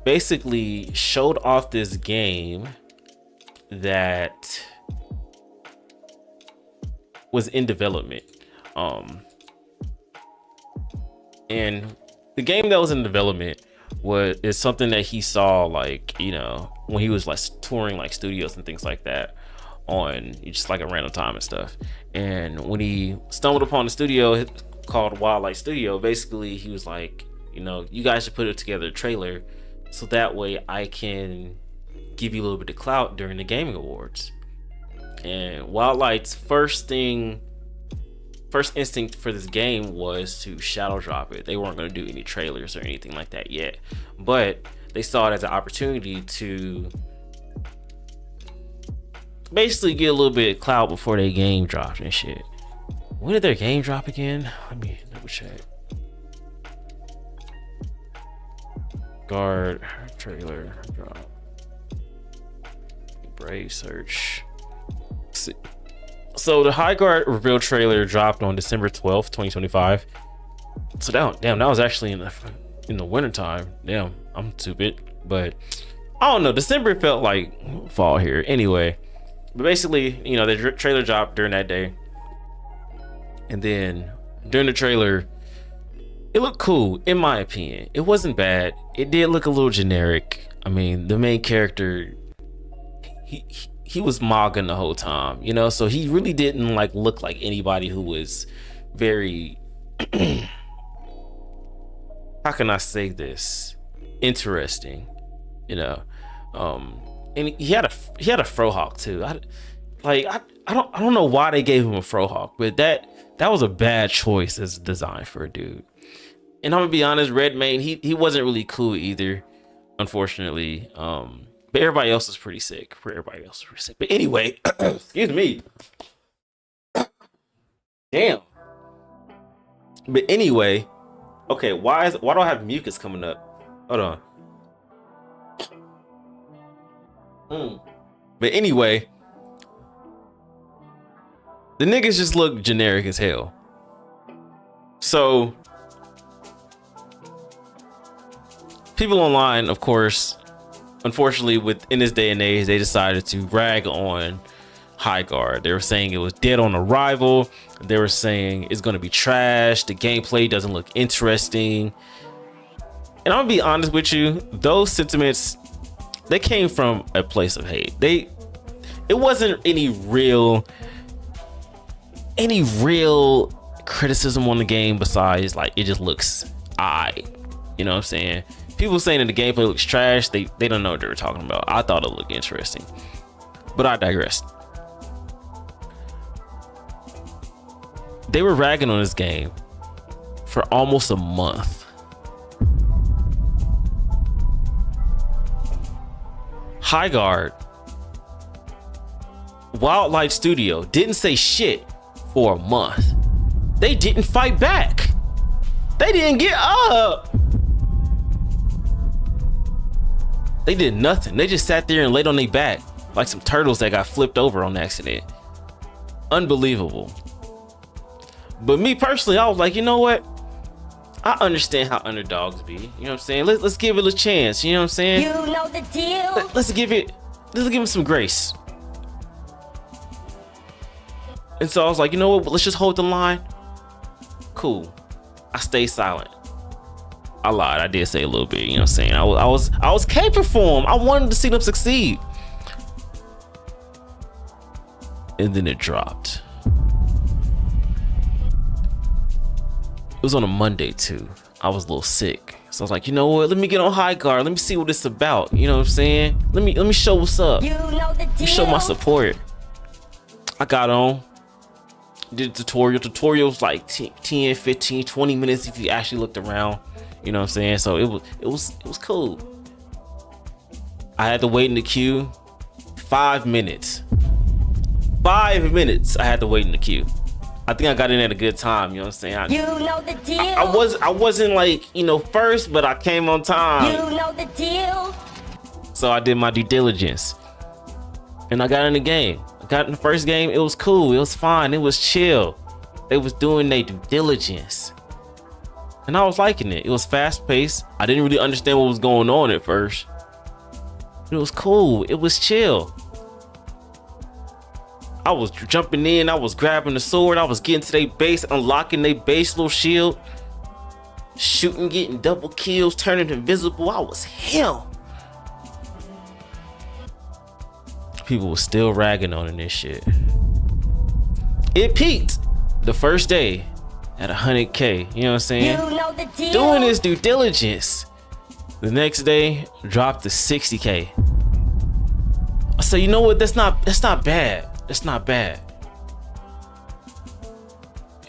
basically showed off this game that was in development, and the game that was in development is something that he saw, like, you know, when he was like touring like studios and things like that on just like a random time and stuff. And when he stumbled upon the studio called Wildlight Studio, basically he was like, you know, you guys should put it together a trailer so that way I can give you a little bit of clout during the gaming awards. And Wildlight's first instinct for this game was to shadow drop it. They weren't going to do any trailers or anything like that yet, but they saw it as an opportunity to basically get a little bit of clout before their game dropped and shit. When did their game drop again? Let me double check. Guard trailer drop. Brave search. So the HighGuard reveal trailer dropped on December 12th, 2025. So that was actually in the winter time. Damn, I'm stupid, but I don't know. December felt like fall here. Anyway, But basically, you know, the trailer dropped during that day, and then during the trailer, it looked cool in my opinion. It wasn't bad. It did look a little generic. I mean, the main character, he was mogging the whole time, you know, so he really didn't like look like anybody who was very how can I say this, interesting, you know. And he had a frohawk too. I don't know why they gave him a frohawk, but that was a bad choice as a design for a dude. And I'm gonna be honest, Redmayne, he wasn't really cool either, unfortunately. But everybody else was pretty sick. But anyway, excuse me. Damn. But anyway, okay, why do I have mucus coming up? Hold on. But anyway, the niggas just look generic as hell. So people online, of course, unfortunately, within this day and age, they decided to rag on HighGuard. They were saying it was dead on arrival. They were saying it's going to be trash. The gameplay doesn't look interesting. And I'm gonna be honest with you, those sentiments, they came from a place of hate. It wasn't any real criticism on the game besides like it just looks alright. You know what I'm saying? People saying that the gameplay looks trash, they don't know what they were talking about. I thought it looked interesting, but I digress. They were ragging on this game for almost a month. HighGuard, Wildlight Studio, didn't say shit for a month. They didn't fight back. They didn't get up. They did nothing. They just sat there and laid on their back like some turtles that got flipped over on accident. Unbelievable. But me personally, I was like, you know what? I understand how underdogs be. You know what I'm saying? Let's give it a chance. You know what I'm saying? You know the deal. Let's give him some grace. And so I was like, you know what? Let's just hold the line. Cool. I stayed silent. I lied. I did say a little bit. You know what I'm saying? I was caping for him. I wanted to see them succeed. And then it dropped. It was on a Monday too. I was a little sick, so I was like, you know what? Let me get on HighGuard. Let me see what it's about. You know what I'm saying? Let me show what's up. You know the deal. Let me show my support. I got on, did a tutorial. Tutorials like 10, 15, 20 minutes if you actually looked around. You know what I'm saying? So it was cool. I had to wait in the queue 5 minutes. 5 minutes I had to wait in the queue. I think I got in at a good time, you know what I'm saying? You know the deal. I wasn't like, you know, first, but I came on time. You know the deal. So I did my due diligence. And I got in the game. I got in the first game, it was cool, it was fine, it was chill. They was doing their due diligence. And I was liking it. It was fast paced. I didn't really understand what was going on at first. It was cool, it was chill. I was jumping in, I was grabbing the sword, I was getting to their base, unlocking their base little shield, shooting, getting double kills, turning invisible. I was him. People were still ragging on this shit. It peaked the first day at 100K, you know what I'm saying? You know the deal. Doing his due diligence. The next day, dropped to 60K. I said, you know what? That's not bad. That's not bad.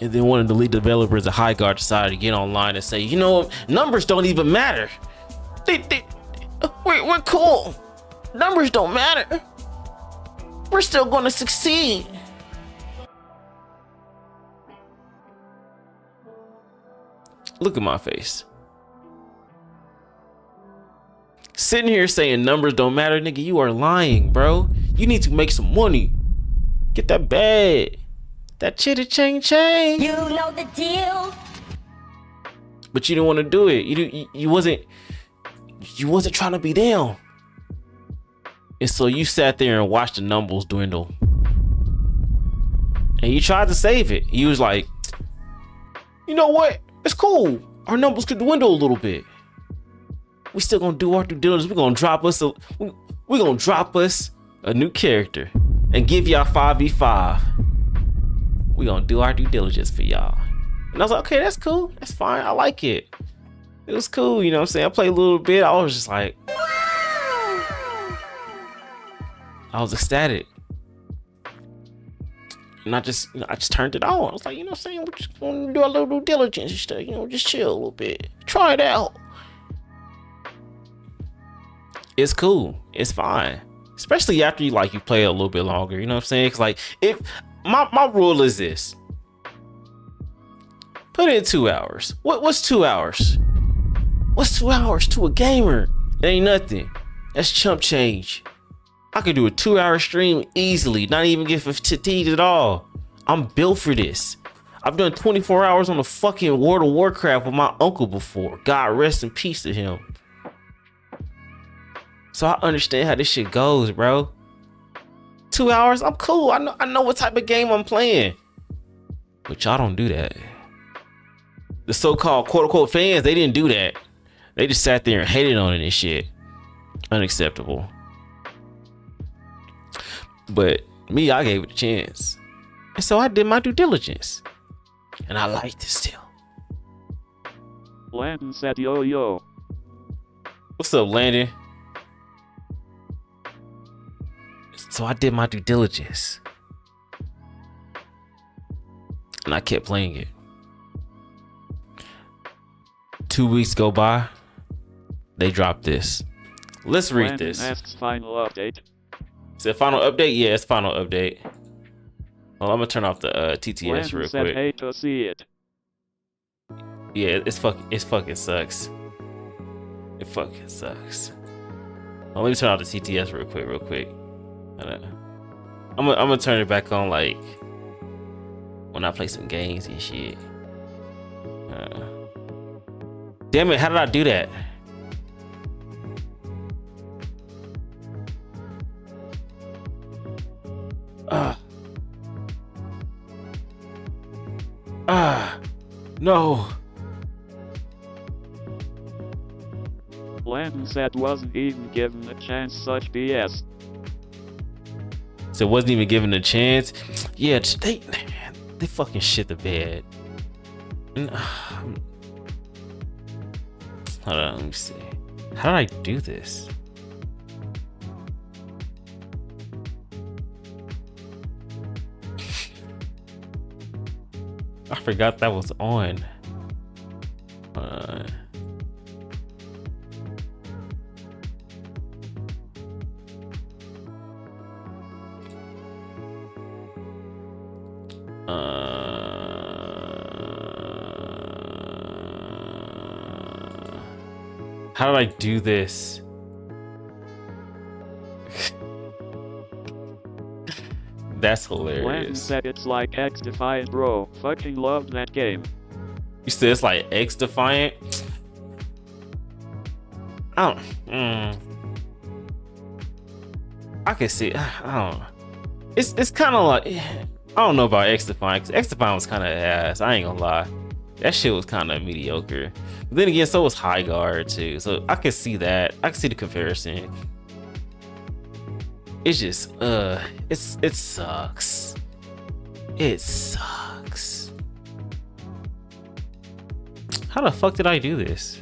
And then one of the lead developers at HighGuard decided to get online and say, you know, numbers don't even matter. We're cool. Numbers don't matter. We're still going to succeed. Look at my face. Sitting here saying numbers don't matter, nigga, you are lying, bro. You need to make some money. Get that bag. That chitty chang chang. You know the deal. But you didn't want to do it. You wasn't trying to be down. And so you sat there and watched the numbers dwindle. And you tried to save it. You was like, you know what? It's cool. Our numbers could dwindle a little bit. We still gonna do our due diligence. We're gonna drop us a new character and give y'all 5v5. We gonna do our due diligence for y'all. And I was like, okay, that's cool. That's fine. I like it. It was cool, you know what I'm saying? I played a little bit. I was just like, I was ecstatic. And I just turned it on. I was like, you know what I'm saying? We're just gonna do a little due diligence and stuff, you know, just chill a little bit. Try it out. It's cool. It's fine. Especially after you play a little bit longer, you know what I'm saying? Cause like, if my rule is this. Put in 2 hours. What's 2 hours? What's 2 hours to a gamer? It ain't nothing. That's chump change. I could do a 2-hour stream easily, not even get fatigued at all. I'm built for this. I've done 24 hours on the fucking World of Warcraft with my uncle before. God rest in peace to him. So I understand how this shit goes, bro. 2 hours, I'm cool. I know what type of game I'm playing. But y'all don't do that. The so-called quote-unquote fans, they didn't do that. They just sat there and hated on it and shit. Unacceptable. But me, I gave it a chance. And so I did my due diligence. And I liked it still. Landon said yo. What's up, Landon? So I did my due diligence. And I kept playing it. 2 weeks go by. They dropped this. Let's read Landon this. asks final update. Is it final update? Yeah, it's final update. Well, I'm gonna turn off the TTS Landon real said quick. hate to see it. Yeah, it fucking sucks. It fucking sucks. Well, let me turn off the TTS real quick. I'm gonna turn it back on like when I play some games and shit. Damn it, how did I do that? No. Landon said wasn't even given a chance, such BS. So it wasn't even given a chance. Yeah, they fucking shit the bed. Hold on, let me see. How did I do this? I forgot that was on. How did I do this? That's Landon hilarious. said it's like X Defiant, bro. Fucking loved that game. You said it's like X Defiant? I can see. I don't know. It's kind of like, I don't know about X Defiant, because X Defiant was kind of ass. I ain't gonna lie. That shit was kind of mediocre. But then again, so was HighGuard too. So I can see that. I can see the comparison. It's just, it sucks. It sucks. How the fuck did I do this?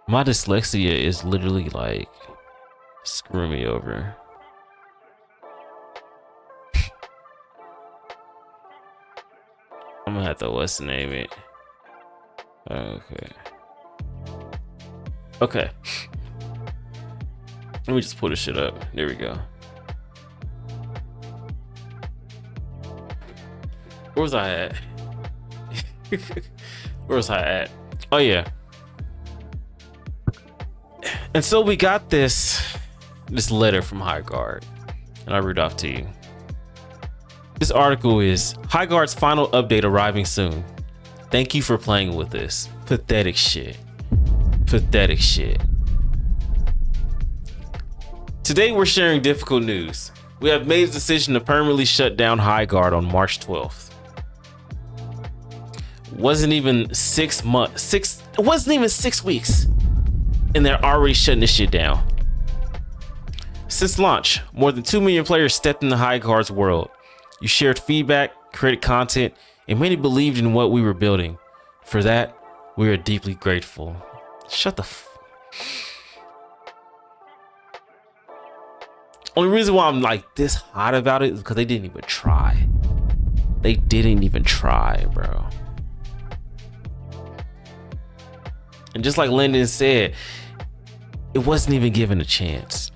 My dyslexia is literally like screw me over. I'm gonna have to what's the name it. Okay. Let me just pull this shit up. There we go. Where was I at? Where was I at? Oh yeah. And so we got this letter from HighGuard, and I'll read off to you. This article is HighGuard's final update arriving soon. Thank you for playing with us. Pathetic shit. Pathetic shit. Today we're sharing difficult news. We have made a decision to permanently shut down HighGuard on March 12th. Wasn't even 6 months. It wasn't even 6 weeks. And they're already shutting this shit down. Since launch, more than 2 million players stepped into HighGuard's world. You shared feedback, created content, and many believed in what we were building. For that, we are deeply grateful. Shut the Only reason why I'm like this hot about it is because they didn't even try. They didn't even try, bro. And just like Lyndon said, it wasn't even given a chance.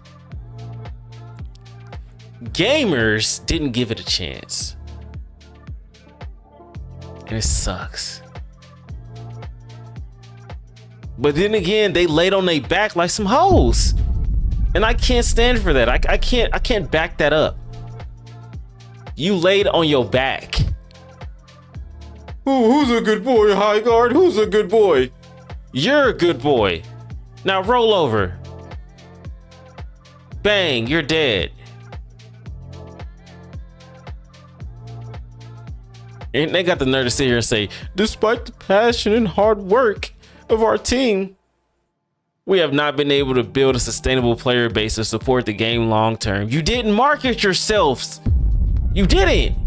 Gamers didn't give it a chance. And it sucks. But then again, they laid on their back like some hoes. And I can't stand for that. I can't back that up. You laid on your back. Ooh, who's a good boy, HighGuard? Who's a good boy? You're a good boy. Now roll over. Bang, you're dead. And they got the nerve to sit here and say, despite the passion and hard work of our team, we have not been able to build a sustainable player base to support the game long term. You didn't market yourselves. You didn't.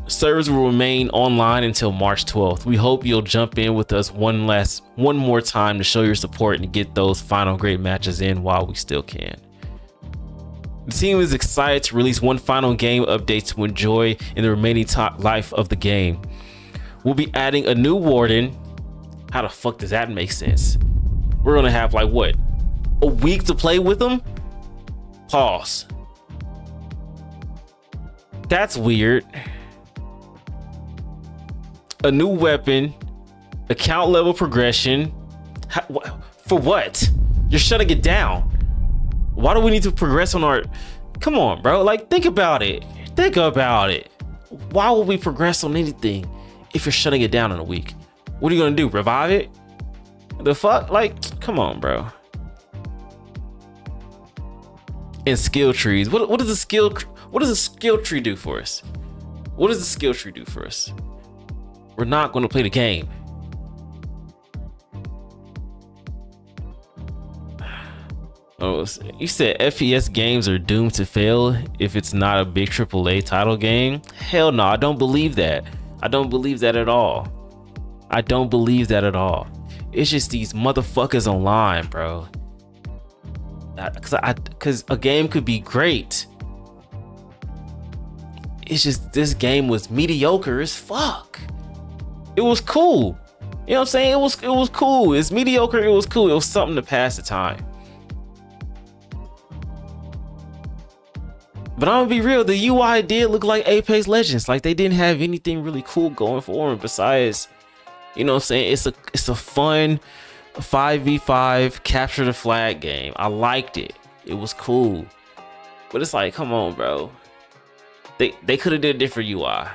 Servers will remain online until March 12th. We hope you'll jump in with us one more time to show your support and get those final great matches in while we still can. The team is excited to release one final game update to enjoy in the remaining life of the game. We'll be adding a new warden. How the fuck does that make sense? We're gonna have like what? A week to play with them? Pause. That's weird. A new weapon, account level progression. For what? You're shutting it down. Why do we need to progress on our... Come on, bro. Like, think about it. Think about it. Why would we progress on anything if you're shutting it down in a week? What are you gonna do? Revive it? The fuck? Like, come on, bro. And skill trees. What does a skill tree do for us? What does the skill tree do for us? We're not gonna play the game. Oh, you said FPS games are doomed to fail if it's not a big AAA title game? Hell no, I don't believe that. I don't believe that at all. I don't believe that at all. It's just these motherfuckers online, bro. Cause a game could be great. It's just this game was mediocre as fuck. It was cool. You know what I'm saying? It was cool. It's mediocre. It was cool. It was something to pass the time. But I'm gonna be real, the UI did look like Apex Legends. Like they didn't have anything really cool going for them besides, you know what I'm saying? It's a fun 5v5 capture the flag game. I liked it. It was cool. But it's like, come on, bro. They could have did a different UI.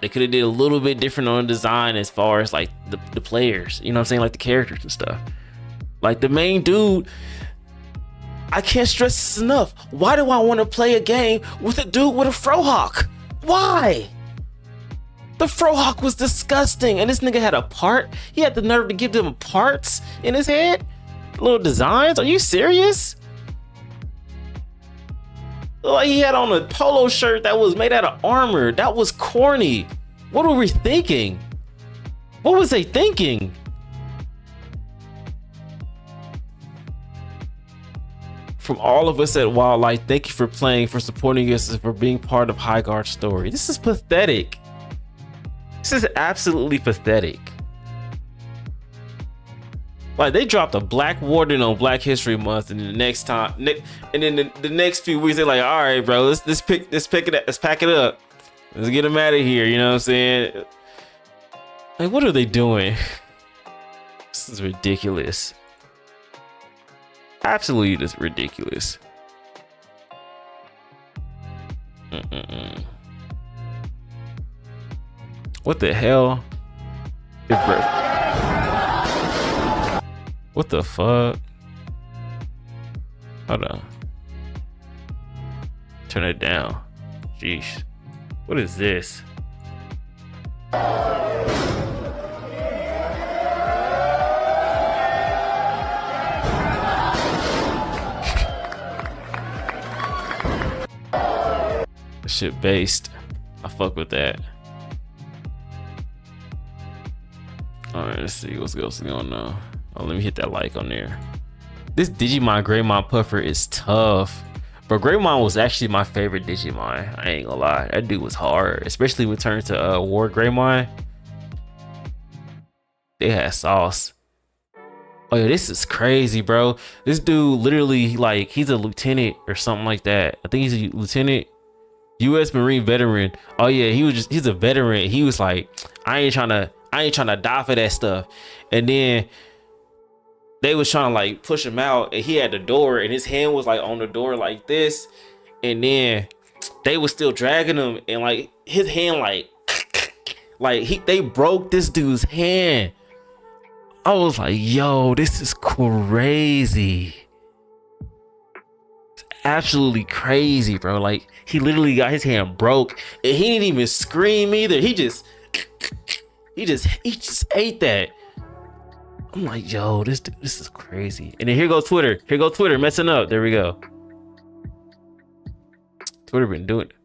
They could have did a little bit different on the design as far as like the players, you know what I'm saying? Like the characters and stuff. Like the main dude, I can't stress this enough. Why do I want to play a game with a dude with a frohawk? Why? The frohawk was disgusting, and this nigga had a part. He had the nerve to give them parts in his head. Little designs. Are you serious? Like he had on a polo shirt that was made out of armor. That was corny. What were we thinking? What was they thinking? From all of us at Wildlife, thank you for playing, for supporting us, and for being part of HighGuard's story. This is pathetic. This is absolutely pathetic. Like they dropped a Black Warden on Black History Month, and then the next time, and then the next few weeks they're like, all right, bro, let's pack it up, let's get them out of here. You know what I'm saying? Like, what are they doing? This is ridiculous. Absolutely just ridiculous. What the hell? What the fuck? Hold on. Turn it down. Jeez. What is this? Shit based. I fuck with that. Alright, let's see what's going on. Oh, let me hit that like on there. This Digimon Greymon Puffer is tough. But Greymon was actually my favorite Digimon. I ain't gonna lie. That dude was hard. Especially when it turned to War Greymon. They had sauce. Oh yeah, this is crazy, bro. This dude literally, like, he's a lieutenant or something like that. I think he's a lieutenant. U.S. Marine veteran. Oh yeah, he's a veteran. He was like, I ain't trying to die for that stuff. And then they was trying to like push him out, and he had the door, and his hand was like on the door like this. And then they was still dragging him, and like his hand they broke this dude's hand. I was like, yo, this is crazy. Absolutely crazy, bro. Like, he literally got his hand broke, and he didn't even scream either. He just ate that. I'm like, yo, this is crazy. And then here goes Twitter. Here goes Twitter messing up. There we go. Twitter been doing it.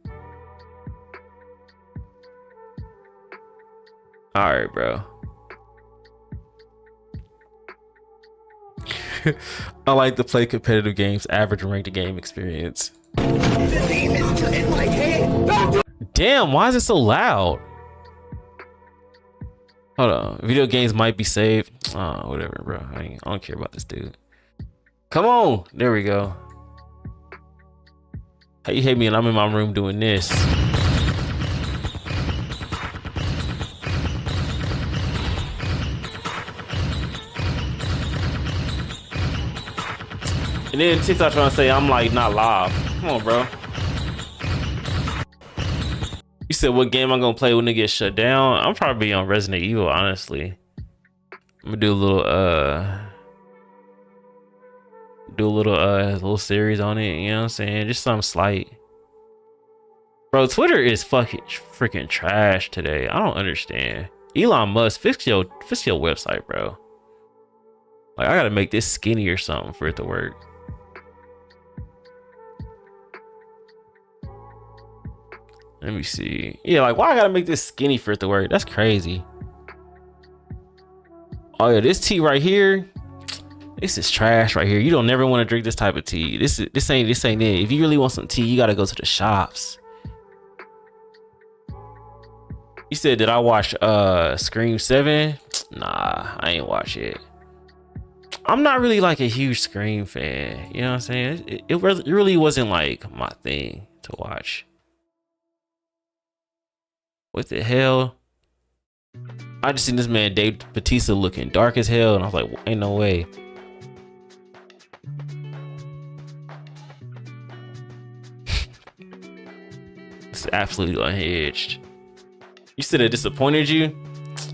All right, bro. I like to play competitive games, average ranked game experience. Damn, why is it so loud? Hold on, video games might be saved. Oh, whatever, bro. I don't care about this dude. Come on, there we go. How you hate me and I'm in my room doing this? And then TikTok trying to say I'm like not live. Come on, bro. You said what game I'm gonna play when it gets shut down? I'm probably on Resident Evil, honestly. I'm gonna do a little series on it, you know what I'm saying? Just something slight. Bro, Twitter is fucking freaking trash today. I don't understand. Elon Musk, fix your website, bro. Like, I gotta make this skinny or something for it to work. Let me see. Yeah, like, why I gotta make this skinny for it to work? That's crazy. Oh yeah, this tea right here, this is trash right here. You don't never want to drink this type of tea. This ain't it. If you really want some tea, you gotta go to the shops. You said, did I watch Scream 7? Nah, I ain't watch it. I'm not really like a huge Scream fan. You know what I'm saying? It really wasn't like my thing to watch. What the hell? I just seen this man Dave Bautista looking dark as hell, and I was like, ain't no way. It's absolutely unhinged. You said it disappointed you?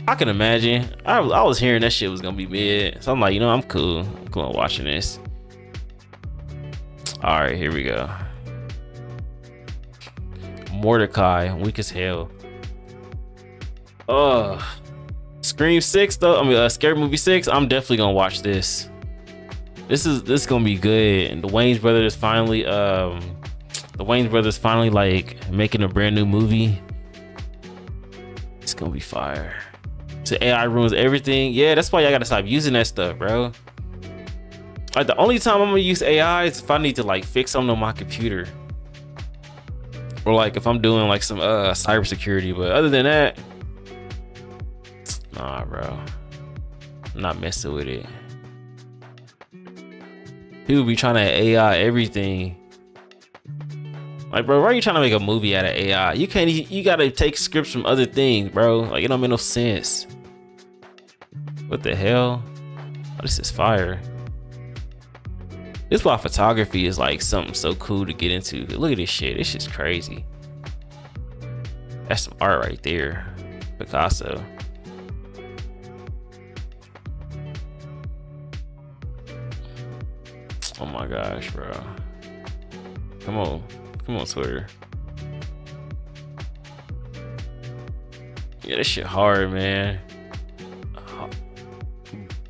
I can imagine. I was hearing that shit was gonna be mid, so I'm like, you know, I'm cool. I'm cool on watching this. All right, here we go. Mordecai, weak as hell. Scream 6 though. I mean, Scary Movie 6. I'm definitely gonna watch this. This is gonna be good. And the Wayans brothers finally, like making a brand new movie. It's gonna be fire. So AI ruins everything. Yeah, that's why y'all gotta stop using that stuff, bro. Like, the only time I'm gonna use AI is if I need to like fix something on my computer, or like if I'm doing like some cybersecurity. But other than that, nah, bro. I'm not messing with it. People be trying to AI everything. Like, bro, why are you trying to make a movie out of AI? You can't. You gotta take scripts from other things, bro. Like, it don't make no sense. What the hell? this is fire. This is why photography is like something so cool to get into. Look at this shit. This shit's crazy. That's some art right there. Picasso. Oh my gosh, bro. Come on. Come on, Twitter. Yeah, this shit hard, man.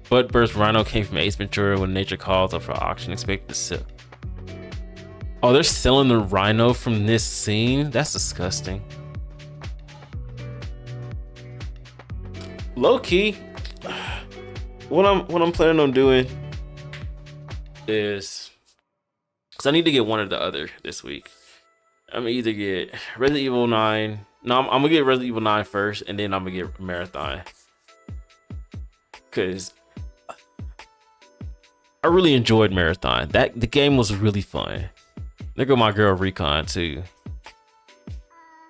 Butt burst rhino came from Ace Ventura when nature calls up for auction. Expect to sell. Oh, they're selling the rhino from this scene? That's disgusting. Low key, what I'm planning on doing is, because I need to get one or the other this week. I'm gonna either get Resident Evil 9. No, I'm gonna get Resident Evil 9 first, and then I'm gonna get Marathon. Cause I really enjoyed Marathon. The game was really fun. There go my girl Recon too.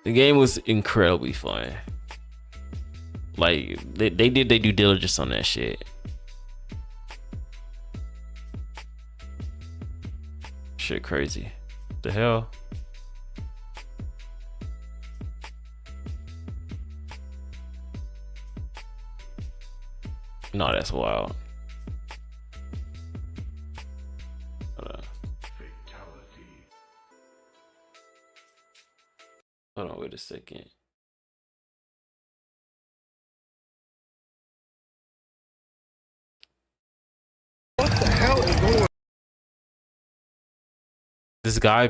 The game was incredibly fun. Like they did their due diligence on that shit. Shit crazy. What the hell? No, that's wild. Hold on, wait a second. What the hell is going on? This guy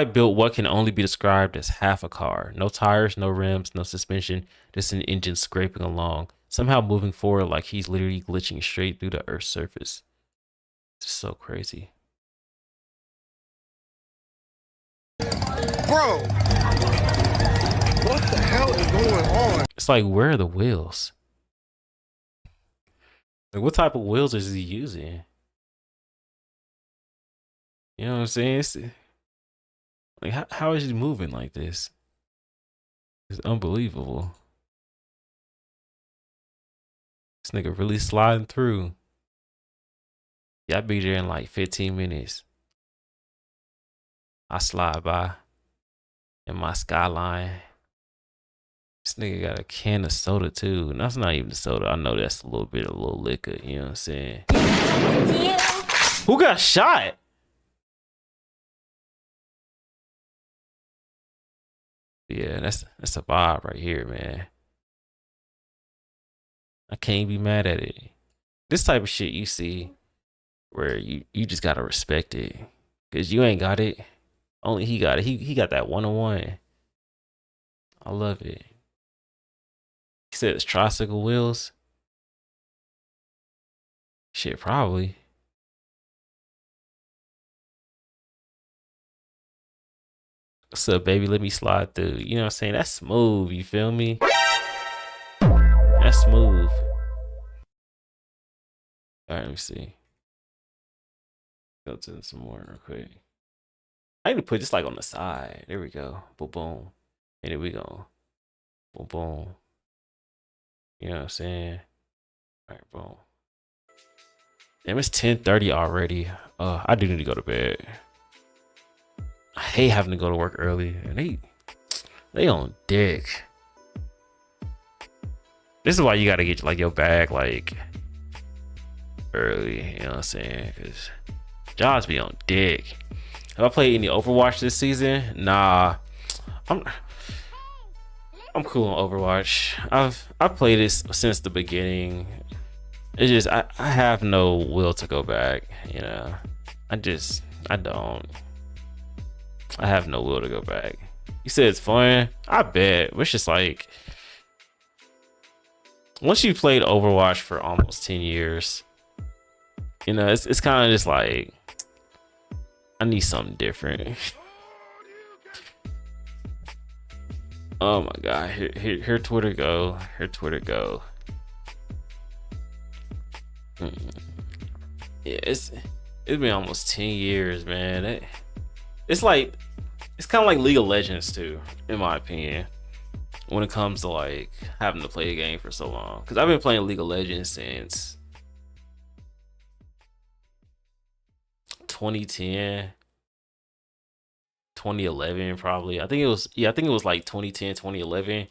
built what can only be described as half a car. No tires, no rims, no suspension, just an engine scraping along, somehow moving forward like he's literally glitching straight through the Earth's surface. It's so crazy. Bro, what the hell is going on? It's like, where are the wheels? Like, what type of wheels is he using? You know what I'm saying? It's, like, how is he moving like this? It's unbelievable. This nigga really sliding through. Yeah, I'll be there in like 15 minutes. I slide by in my Skyline. This nigga got a can of soda too. And that's not even soda. I know that's a little bit of little liquor. You know what I'm saying? Who got shot? Yeah, that's a vibe right here, man. I can't be mad at it. This type of shit you see where you just gotta respect it. Cause you ain't got it. Only he got it. He got that one-on-one. I love it. He said it's tricycle wheels. Shit, probably. What's up, baby? Let me slide through. You know what I'm saying? That's smooth. You feel me? That's smooth. All right, let me see. Go to some more real quick. I need to put this like on the side. There we go. Boom, boom. And here we go. Boom, boom. You know what I'm saying? All right, boom. Damn, it's 10:30 already. I do need to go to bed. I hate having to go to work early. And they on dick. This is why you gotta get like your bag like early. You know what I'm saying? Because jobs be on dick. Have I played any Overwatch this season? Nah. I'm cool on Overwatch. I've played this since the beginning. It's just I have no will to go back, you know. I don't. I have no will to go back. You said it's fun. I bet. It's just like once you played Overwatch for almost 10 years, you know, it's kind of just like I need something different. Oh my god, here Twitter go. Here Twitter go. Yeah, it's been almost 10 years, man. It's kind of like League of Legends too, in my opinion, when it comes to like having to play a game for so long. Because I've been playing League of Legends since 2010, 2011 probably. I think it was, yeah, I think it was like 2010, 2011.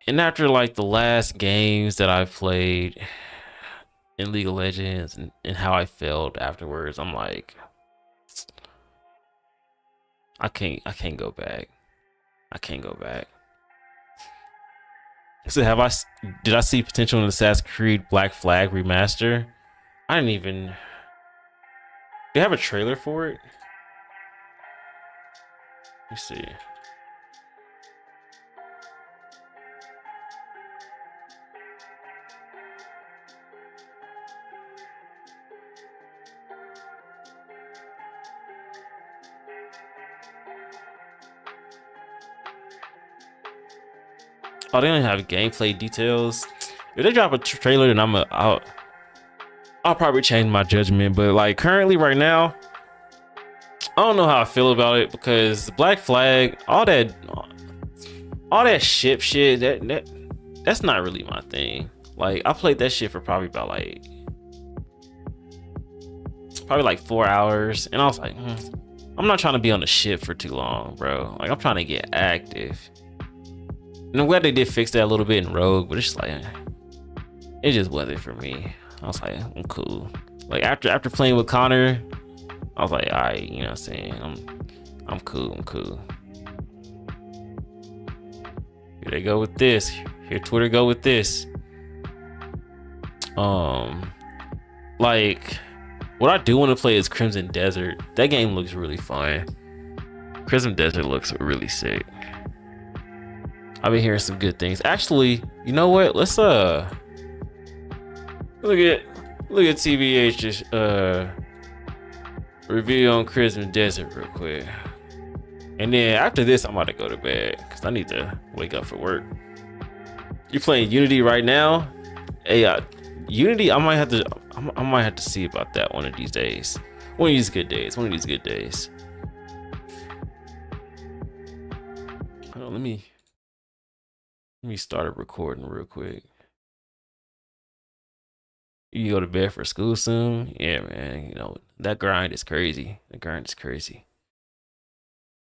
And after like the last games that I've played in League of Legends and how I felt afterwards, I'm like, I can't go back. I can't go back. So did I see potential in Assassin's Creed Black Flag remaster? I didn't even, they have a trailer for it? Let me see. Oh, they don't have gameplay details. If they drop a trailer, then I'll probably change my judgment. But like currently, right now, I don't know how I feel about it because Black Flag, all that shit, that's not really my thing. Like I played that shit for probably about like 4 hours, and I was like, I'm not trying to be on the ship for too long, bro. Like I'm trying to get active. And I'm glad they did fix that a little bit in Rogue, but it's just like, it just wasn't for me. I was like, I'm cool. Like after playing with Connor, I was like, all right, you know what I'm saying? I'm cool. Here they go with this. Here Twitter go with this. Like what I do want to play is Crimson Desert. That game looks really fun. Crimson Desert looks really sick. I've been hearing some good things. Actually, you know what? Let's look at TBH's review on Crimson Desert real quick. And then after this, I'm about to go to bed because I need to wake up for work. You playing Unity right now? Hey, Unity, I might have to see about that one of these days. One of these good days. Hold on, let me start a recording real quick. You go to bed for school soon? Yeah, man. You know, that grind is crazy.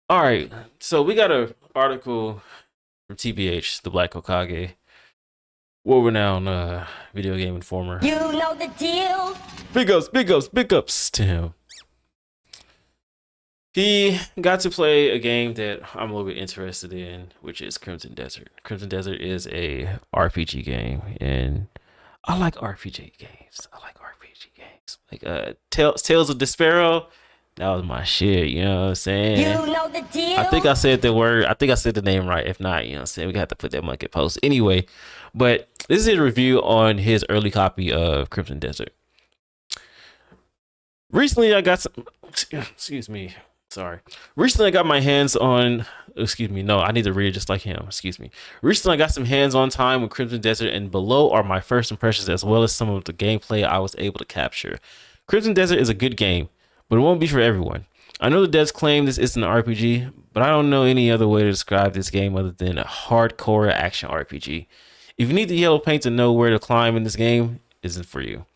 All right. So we got an article from TBH, the Black Hokage, world-renowned video game informer. You know the deal. Big ups to him. He got to play a game that I'm a little bit interested in, which is Crimson Desert. Crimson Desert is a RPG game, and I like RPG games. Like Tales of Despero, that was my shit, you know what I'm saying? You know the deal. I think I said the name right. If not, you know what I'm saying? We got to put that monkey post. Anyway, but this is a review on his early copy of Crimson Desert. Recently, I got some, Recently, I got my hands on, I need to read it just like him. Recently, I got some hands-on time with Crimson Desert, and below are my first impressions as well as some of the gameplay I was able to capture. Crimson Desert is a good game, but it won't be for everyone. I know the devs claim this isn't an RPG, but I don't know any other way to describe this game other than a hardcore action RPG. If you need the yellow paint to know where to climb in this game, it isn't for you.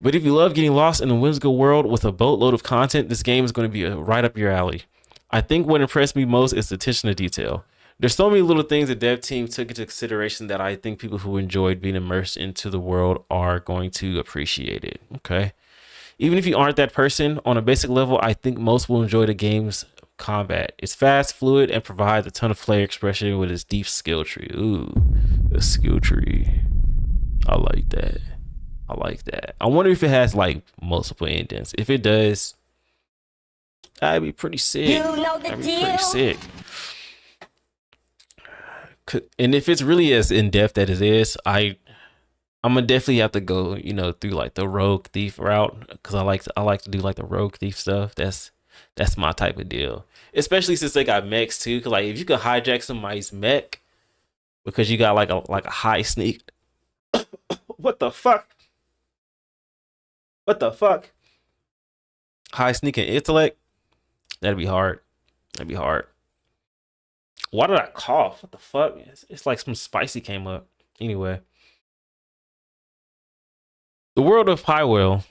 But if you love getting lost in a whimsical world with a boatload of content, this game is going to be right up your alley. I think what impressed me most is the attention to detail. There's so many little things the dev team took into consideration that I think people who enjoyed being immersed into the world are going to appreciate it. Okay. Even if you aren't that person, on a basic level, I think most will enjoy the game's combat. It's fast, fluid, and provides a ton of player expression with its deep skill tree. Ooh, the skill tree. I like that. I wonder if it has like multiple indents. If it does, that'd be pretty sick. You know the deal. And if it's really as in depth as it is, I'm gonna definitely have to go, through like the rogue thief route because I like to do like the rogue thief stuff. That's my type of deal. Especially since they got mechs too. Cause like if you could hijack somebody's mech because you got like a high sneak. What the fuck? High sneaking intellect. That'd be hard. Why did I cough? What the fuck? It's like some spicy came up. Anyway. The world of Highwell.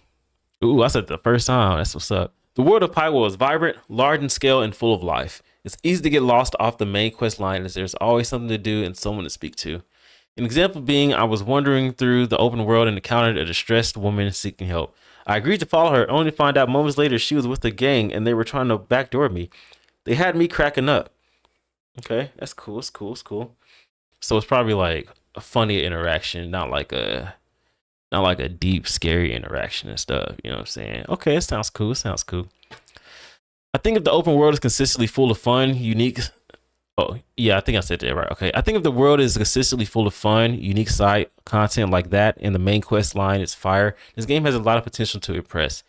Ooh, I said it the first time. That's what's up. The world of Highwell is vibrant, large in scale, and full of life. It's easy to get lost off the main quest line as there's always something to do and someone to speak to. An example being, I was wandering through the open world and encountered a distressed woman seeking help. I agreed to follow her, only to find out moments later she was with a gang and they were trying to backdoor me. They had me cracking up. Okay, that's cool. It's cool. It's cool. So it's probably like a funny interaction, not like a deep, scary interaction and stuff. You know what I'm saying? Okay, it sounds cool. It sounds cool. I think if the open world is consistently full of fun, unique. Oh, yeah, I think I said that right. Okay. I think if the world is consistently full of fun, unique side content like that, and the main quest line is fire, this game has a lot of potential to impress.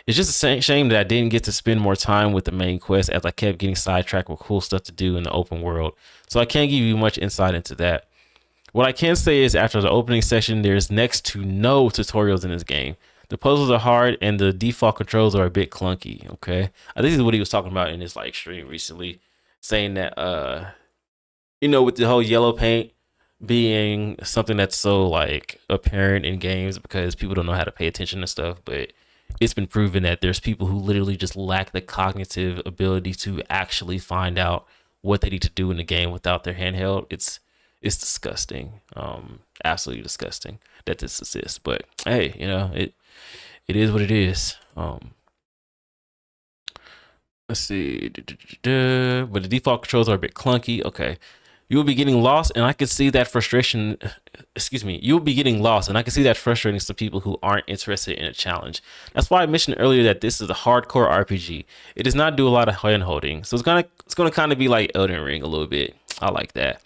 It's just a shame that I didn't get to spend more time with the main quest as I kept getting sidetracked with cool stuff to do in the open world. So I can't give you much insight into that. What I can say is after the opening session, there's next to no tutorials in this game. The puzzles are hard and the default controls are a bit clunky. Okay. I think this is what he was talking about in his like stream recently, saying that, you know, with the whole yellow paint being something that's so like apparent in games because people don't know how to pay attention to stuff, but it's been proven that there's people who literally just lack the cognitive ability to actually find out what they need to do in the game without their handheld. It's disgusting. Absolutely disgusting that this exists. But hey, you know, it is what it is. Let's see. But the default controls are a bit clunky. Okay. You will be getting lost, and I can see that frustration. Excuse me. You'll be getting lost, and I can see that frustrating to people who aren't interested in a challenge. That's why I mentioned earlier that this is a hardcore RPG. It does not do a lot of hand holding, so it's gonna kind of be like Elden Ring a little bit. I like that.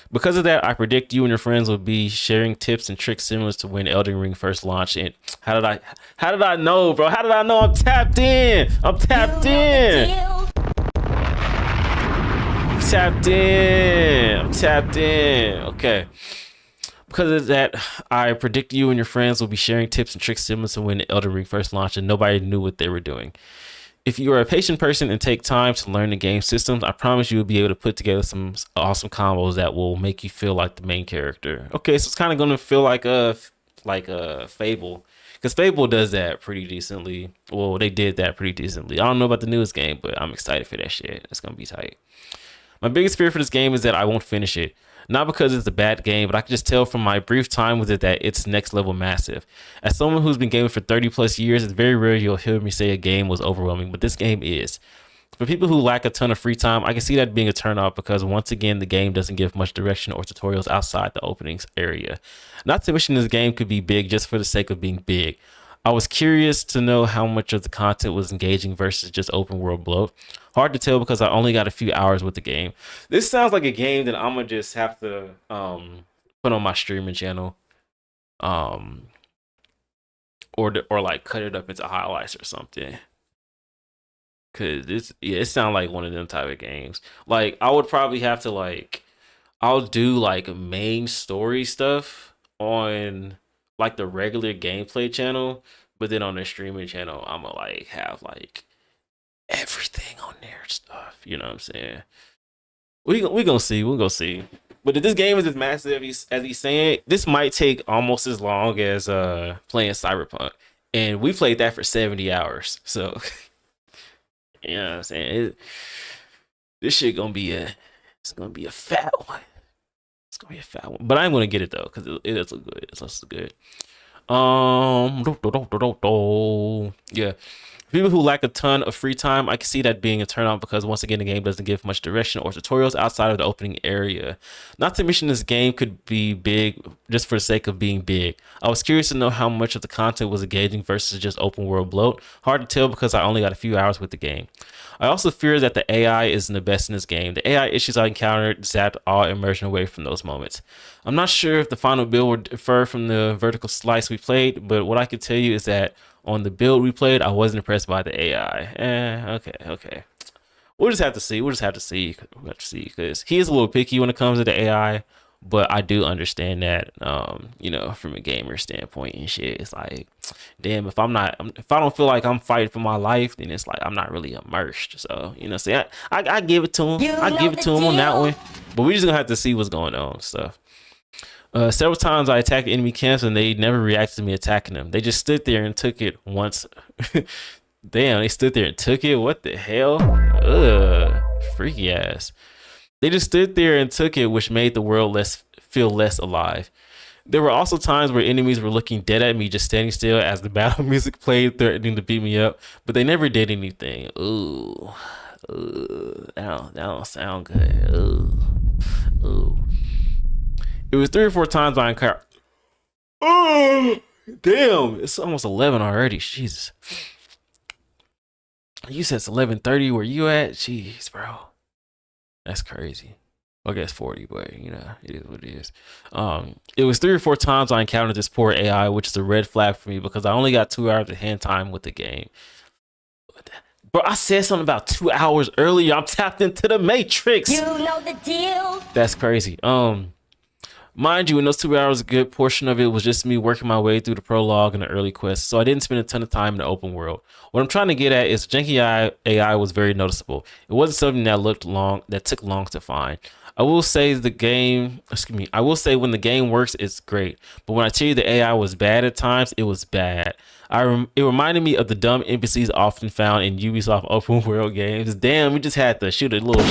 Because of that, I predict you and your friends will be sharing tips and tricks similar to when Elden Ring first launched. And how did I know, bro? How did I know? I'm tapped in. I'm tapped in. I'm tapped in. Okay. Because of that, I predict you and your friends will be sharing tips and tricks similar to when Elden Ring first launched and nobody knew what they were doing. If you are a patient person and take time to learn the game systems, I promise you will be able to put together some awesome combos that will make you feel like the main character. Okay, so it's kind of going to feel like a Fable, because Fable does that pretty decently. Well, they did that pretty decently. I don't know about the newest game, but I'm excited for that shit. It's going to be tight. My biggest fear for this game is that I won't finish it. Not because it's a bad game, but I can just tell from my brief time with it that it's next level massive. As someone who's been gaming for 30 plus years, it's very rare you'll hear me say a game was overwhelming, but this game is. For people who lack a ton of free time, I can see that being a turnoff because once again, the game doesn't give much direction or tutorials outside the openings area. Not to mention this game could be big just for the sake of being big. I was curious to know how much of the content was engaging versus just open world bloat. Hard to tell because I only got a few hours with the game. This sounds like a game that I'm gonna just have to put on my streaming channel, or like cut it up into highlights or something. Cause it sounds like one of them type of games. Like I would probably have to I'll do like main story stuff on like the regular gameplay channel, but then on the streaming channel, I'm gonna like have like everything on there stuff. You know what I'm saying? We gonna see. We're gonna see. But if this game is as massive as he's saying, this might take almost as long as playing Cyberpunk, and we played that for 70 hours. So you know what I'm saying? This shit gonna be a fat one. It's gonna be a fat one, but I'm gonna get it though because it does look good. It looks good. Yeah. People who lack a ton of free time, I can see that being a turn on because once again, the game doesn't give much direction or tutorials outside of the opening area. Not to mention this game could be big just for the sake of being big. I was curious to know how much of the content was engaging versus just open world bloat. Hard to tell because I only got a few hours with the game. I also fear that the AI isn't the best in this game. The AI issues I encountered zapped all immersion away from those moments. I'm not sure if the final build would differ from the vertical slice we played, but what I can tell you is that on the build we played, I wasn't impressed by the AI. Okay. We'll just have to see. We'll have to see because he is a little picky when it comes to the AI, but I do understand that, you know, from a gamer standpoint and shit. It's like, damn, if I don't feel like I'm fighting for my life, then it's like I'm not really immersed. So, you know, see, I give it to him. I give it to him on that one, but we just gonna have to see what's going on and stuff. Several times I attacked enemy camps and they never reacted to me attacking them. They just stood there and took it once. Damn, they stood there and took it. What the hell? Ugh, freaky ass. They just stood there and took it, which made the world feel less alive. There were also times where enemies were looking dead at me, just standing still as the battle music played, threatening to beat me up, but they never did anything. Ooh, that don't sound good. Ooh. It was 3 or 4 times I encountered. Oh, damn! It's almost 11 already. Jesus. You said it's 11:30. Where you at? Jeez, bro. That's crazy. I guess 40, but you know, it is what it is. It was 3 or 4 times I encountered this poor AI, which is a red flag for me because I only got 2 hours of hand time with the game. Bro, I said something about 2 hours earlier. I'm tapped into the Matrix. You know the deal. That's crazy. Mind you, in those 2 hours, a good portion of it was just me working my way through the prologue and the early quests, so I didn't spend a ton of time in the open world. What I'm trying to get at is janky AI was very noticeable. It wasn't something that took long to find. I will say when the game works, it's great. But when I tell you the AI was bad at times, it was bad. It reminded me of the dumb NPCs often found in Ubisoft open world games. Damn, we just had to shoot a little.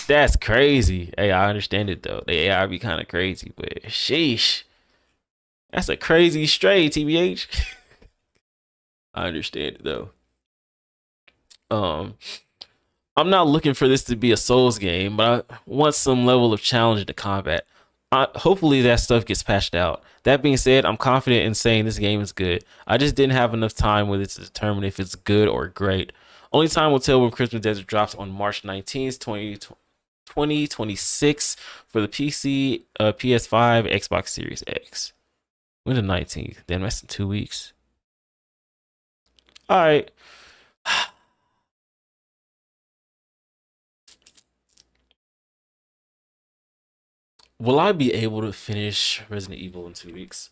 That's crazy. Hey, I understand it though. The AI be kind of crazy, but sheesh. That's a crazy stray, TBH. I understand it though. I'm not looking for this to be a Souls game, but I want some level of challenge in the combat. Hopefully that stuff gets patched out. That being said, I'm confident in saying this game is good. I just didn't have enough time with it to determine if it's good or great. Only time will tell when Christmas Desert drops on March 19th, 2026 for the PC, PS5, Xbox Series X. When the 19th? Damn, that's in 2 weeks. All right. Will I be able to finish Resident Evil in 2 weeks?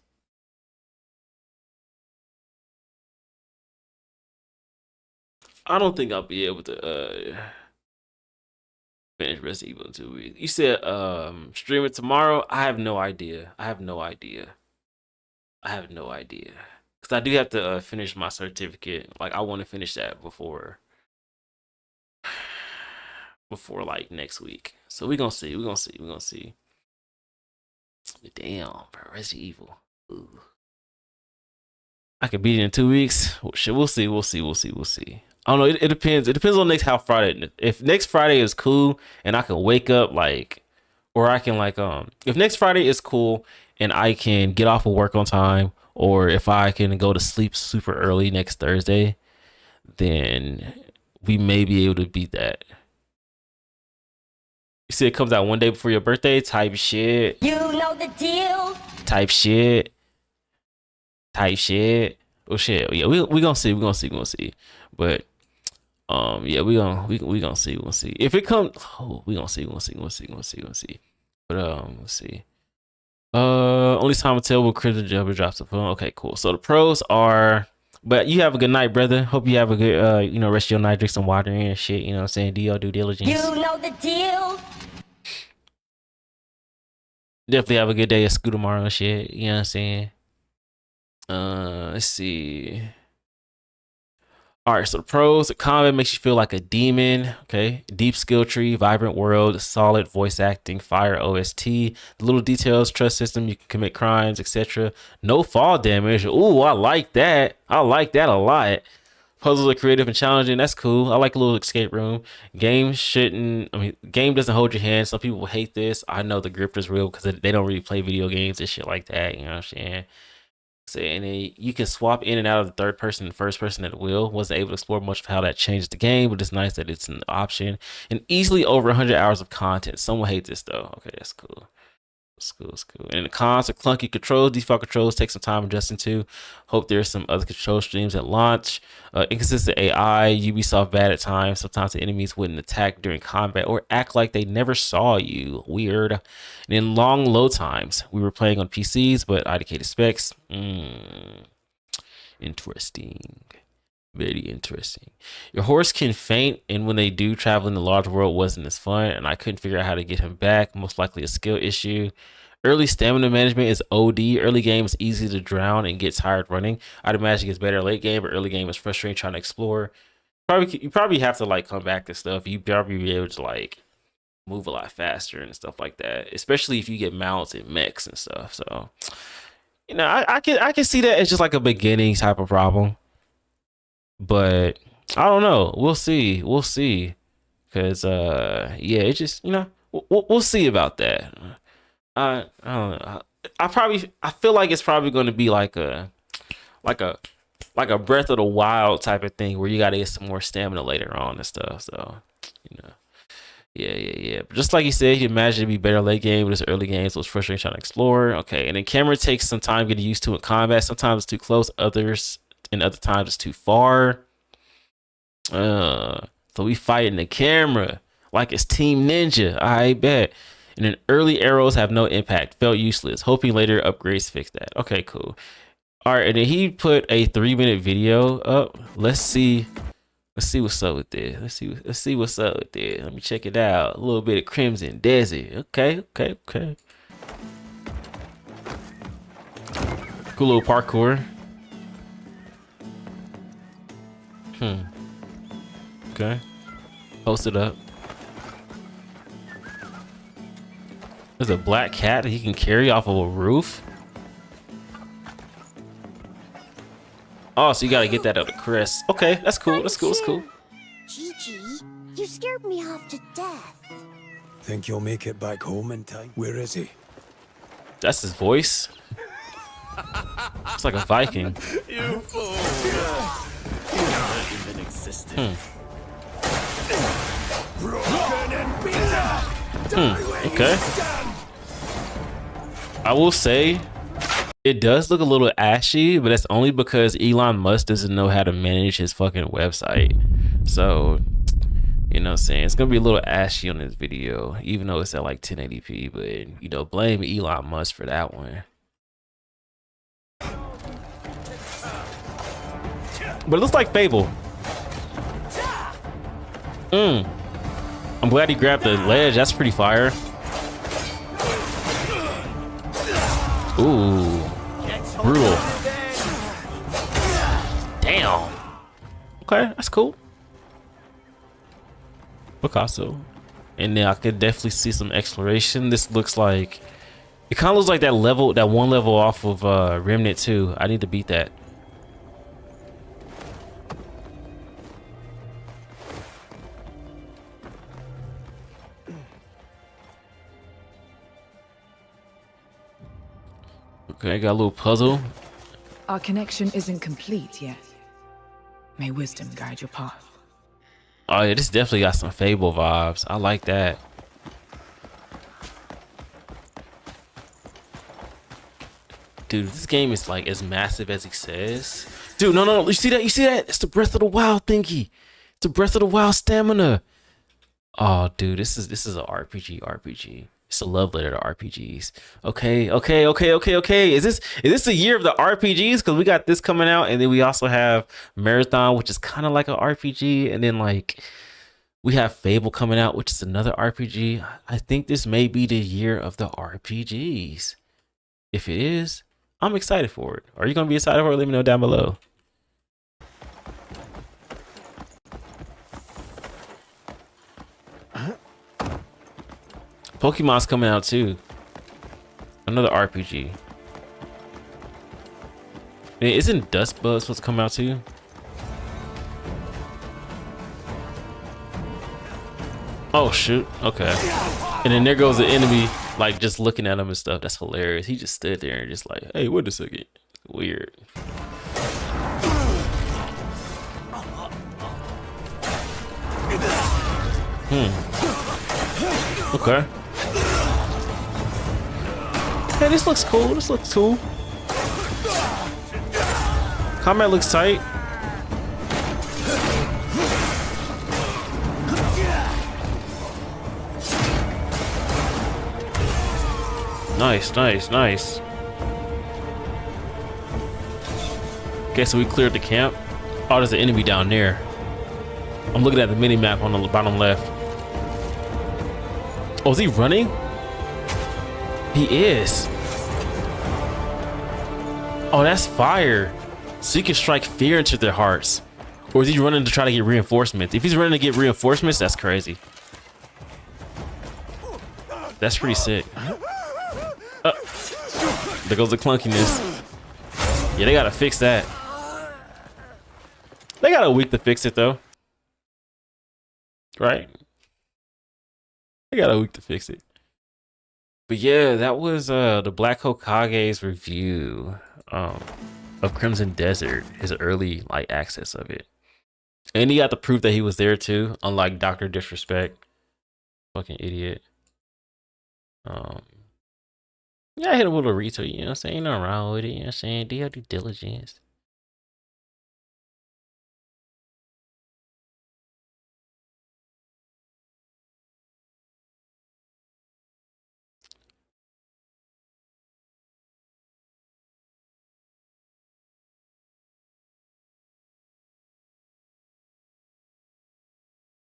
I don't think I'll be able to finish Resident Evil in 2 weeks. You said stream it tomorrow. I have no idea. Because I do have to finish my certificate. Like I want to finish that before like next week. So we're gonna see. Damn, bro, Resident Evil. Ooh. I could beat it in 2 weeks. We'll see. I don't know. It depends. It depends on how Friday. If next Friday is cool and I can wake up or I can if next Friday is cool and I can get off of work on time, or if I can go to sleep super early next Thursday, then we may be able to beat that. You see, it comes out one day before your birthday. Type shit. You know the deal. Type shit. Oh shit. Yeah, we gonna see. But yeah, we gonna see. We'll see. If it comes, we gonna see. But let's see. Only time will tell when Crimson Jumper drops the phone. Okay, cool. So the pros are, but you have a good night, brother. Hope you have a good rest of your night. Drink some water and shit. You know what I'm saying? Do your due diligence. You know the deal. Definitely have a good day at school tomorrow and shit. You know what I'm saying? Let's see. All right, so the pros: the combat makes you feel like a demon. Okay, deep skill tree, vibrant world, solid voice acting, fire OST, the little details, trust system, you can commit crimes, etc. No fall damage. Ooh, I like that. I like that a lot. Puzzles are creative and challenging. That's cool. I like a little escape room. Game doesn't hold your hand. Some people hate this. I know the grip is real because they don't really play video games and shit like that. You know what I'm saying? So, and then you can swap in and out of the third person and first person at will. Wasn't able to explore much of how that changes the game, but it's nice that it's an option. And easily over 100 hours of content. Some will hate this though. Okay, that's cool. It's cool. And the cons are clunky controls. Default controls take some time adjusting to. Hope there's some other control streams at launch. Inconsistent AI. Ubisoft bad at times. Sometimes the enemies wouldn't attack during combat or act like they never saw you. Weird. And then long load times. We were playing on PCs, but IDK specs. Interesting. Very interesting. Your horse can faint, and when they do, traveling the large world wasn't as fun, and I couldn't figure out how to get him back. Most likely a skill issue. Early stamina management is OD. Early game is easy to drown and get tired running. I'd imagine it gets better late game, but early game is frustrating trying to explore. You probably have to like come back to stuff. You probably be able to like move a lot faster and stuff like that, especially if you get mounts and mechs and stuff. So, you know, I can see that as just like a beginning type of problem. But I don't know. We'll see. Cause yeah, it's just, you know, we'll see about that. I don't know. I feel like it's probably going to be like a Breath of the Wild type of thing where you got to get some more stamina later on and stuff. So, you know, yeah. But just like you said, you imagine it'd be better late game, but it's early game, so it's frustrating trying to explore. Okay, and then camera takes some time getting used to in combat. Sometimes it's too close, other times it's too far. So we fighting the camera like it's Team Ninja. I bet. And then early arrows have no impact, felt useless. Hoping later upgrades fix that. Okay, cool. All right, and then he put a 3-minute video up. Let's see what's up with this. Let's see what's up with this. Let me check it out. A little bit of Crimson Desert. Okay. Cool little parkour. Okay. Post it up. There's a black cat that he can carry off of a roof. Oh, so you gotta get that out of Chris. Okay, that's cool. Gigi, you scared me half to death. Think you'll make it back home in time? Where is he? That's his voice. It's like a Viking. You fool! Not even existed. Broken and beaten. Okay. I will say it does look a little ashy, but that's only because Elon Musk doesn't know how to manage his fucking website. So, you know what I'm saying? It's gonna be a little ashy on this video, even though it's at like 1080p, but you know, blame Elon Musk for that one. But it looks like Fable. I'm glad he grabbed the ledge. That's pretty fire. Ooh, brutal. Damn. Okay, that's cool. Picasso. And then I could definitely see some exploration. This looks like, it kind of looks like that one level off of Remnant 2. I need to beat that. Okay, I got a little puzzle. Our connection isn't complete yet. May wisdom guide your path. Oh yeah, this definitely got some Fable vibes. I like that. Dude, this game is like as massive as he says. Dude, no. You see that? It's the Breath of the Wild thingy. It's the Breath of the Wild stamina. Oh, dude, this is a RPG. It's a love letter to RPGs. Okay. Is this the year of the RPGs? Because we got this coming out, and then we also have Marathon, which is kind of like an RPG, and then like we have Fable coming out, which is another RPG. I think this may be the year of the RPGs. If it is, I'm excited for it. Are you gonna be excited for it? Let me know down below. Pokemon's coming out too. Another RPG. Man, isn't Dustbud supposed to come out too? Oh shoot. Okay. And then there goes the enemy, like just looking at him and stuff. That's hilarious. He just stood there and just like, hey, wait a second. Weird. Okay. Hey, this looks cool. Combat looks tight. Nice. Okay, so we cleared the camp. Oh, there's an enemy down there. I'm looking at the mini map on the bottom left. Oh, is he running? He is. Oh, that's fire. So you can strike fear into their hearts. Or is he running to try to get reinforcements? If he's running to get reinforcements, that's crazy. That's pretty sick. There goes the clunkiness. Yeah, they gotta fix that. They got a week to fix it though. Right? They got a week to fix it. But yeah, that was the Black Hokage's review of Crimson Desert, his early like access of it. And he got the proof that he was there too, unlike Dr. Disrespect. Fucking idiot. Yeah, I hit him with a retweet, you know what I'm saying? Ain't nothing wrong with it, you know what I'm saying? Do your due diligence.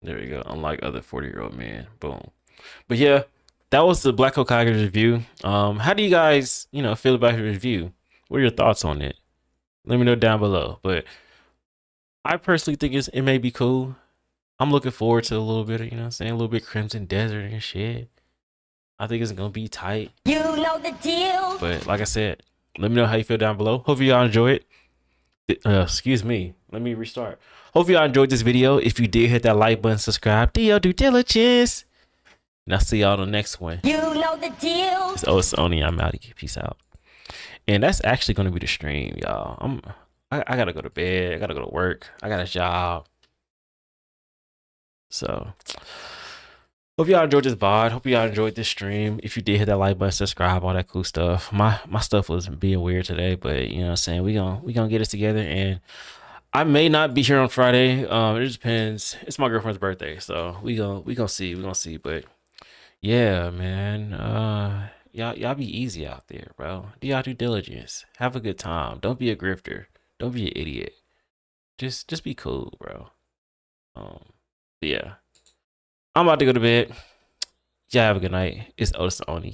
There we go. Unlike other 40-year-old men. Boom. But yeah, that was the Black Hokage's review. How do you guys, you know, feel about his review? What are your thoughts on it? Let me know down below. But I personally think it may be cool. I'm looking forward to a little bit of, you know what I'm saying, a little bit Crimson Desert and shit. I think it's gonna be tight. You know the deal. But like I said, let me know how you feel down below. Hope y'all enjoy it. Excuse me. Let me restart. Hope y'all enjoyed this video. If you did, hit that like button, subscribe, do your due diligence. And I'll see y'all on the next one. You know the deal. It's Otis only. I'm out of here. Peace out. And that's actually gonna be the stream, y'all. I gotta go to bed. I gotta go to work. I got a job. So hope y'all enjoyed this VOD. Hope y'all enjoyed this stream. If you did, hit that like button, subscribe, all that cool stuff. My stuff was being weird today, but you know what I'm saying, we gonna get it together. And I may not be here on Friday. It just depends. It's my girlfriend's birthday, so we gonna see. But yeah, man, y'all be easy out there, bro. Do y'all due diligence. Have a good time. Don't be a grifter. Don't be an idiot. Just be cool, bro. Yeah. I'm about to go to bed. Y'all have a good night. It's Otis only.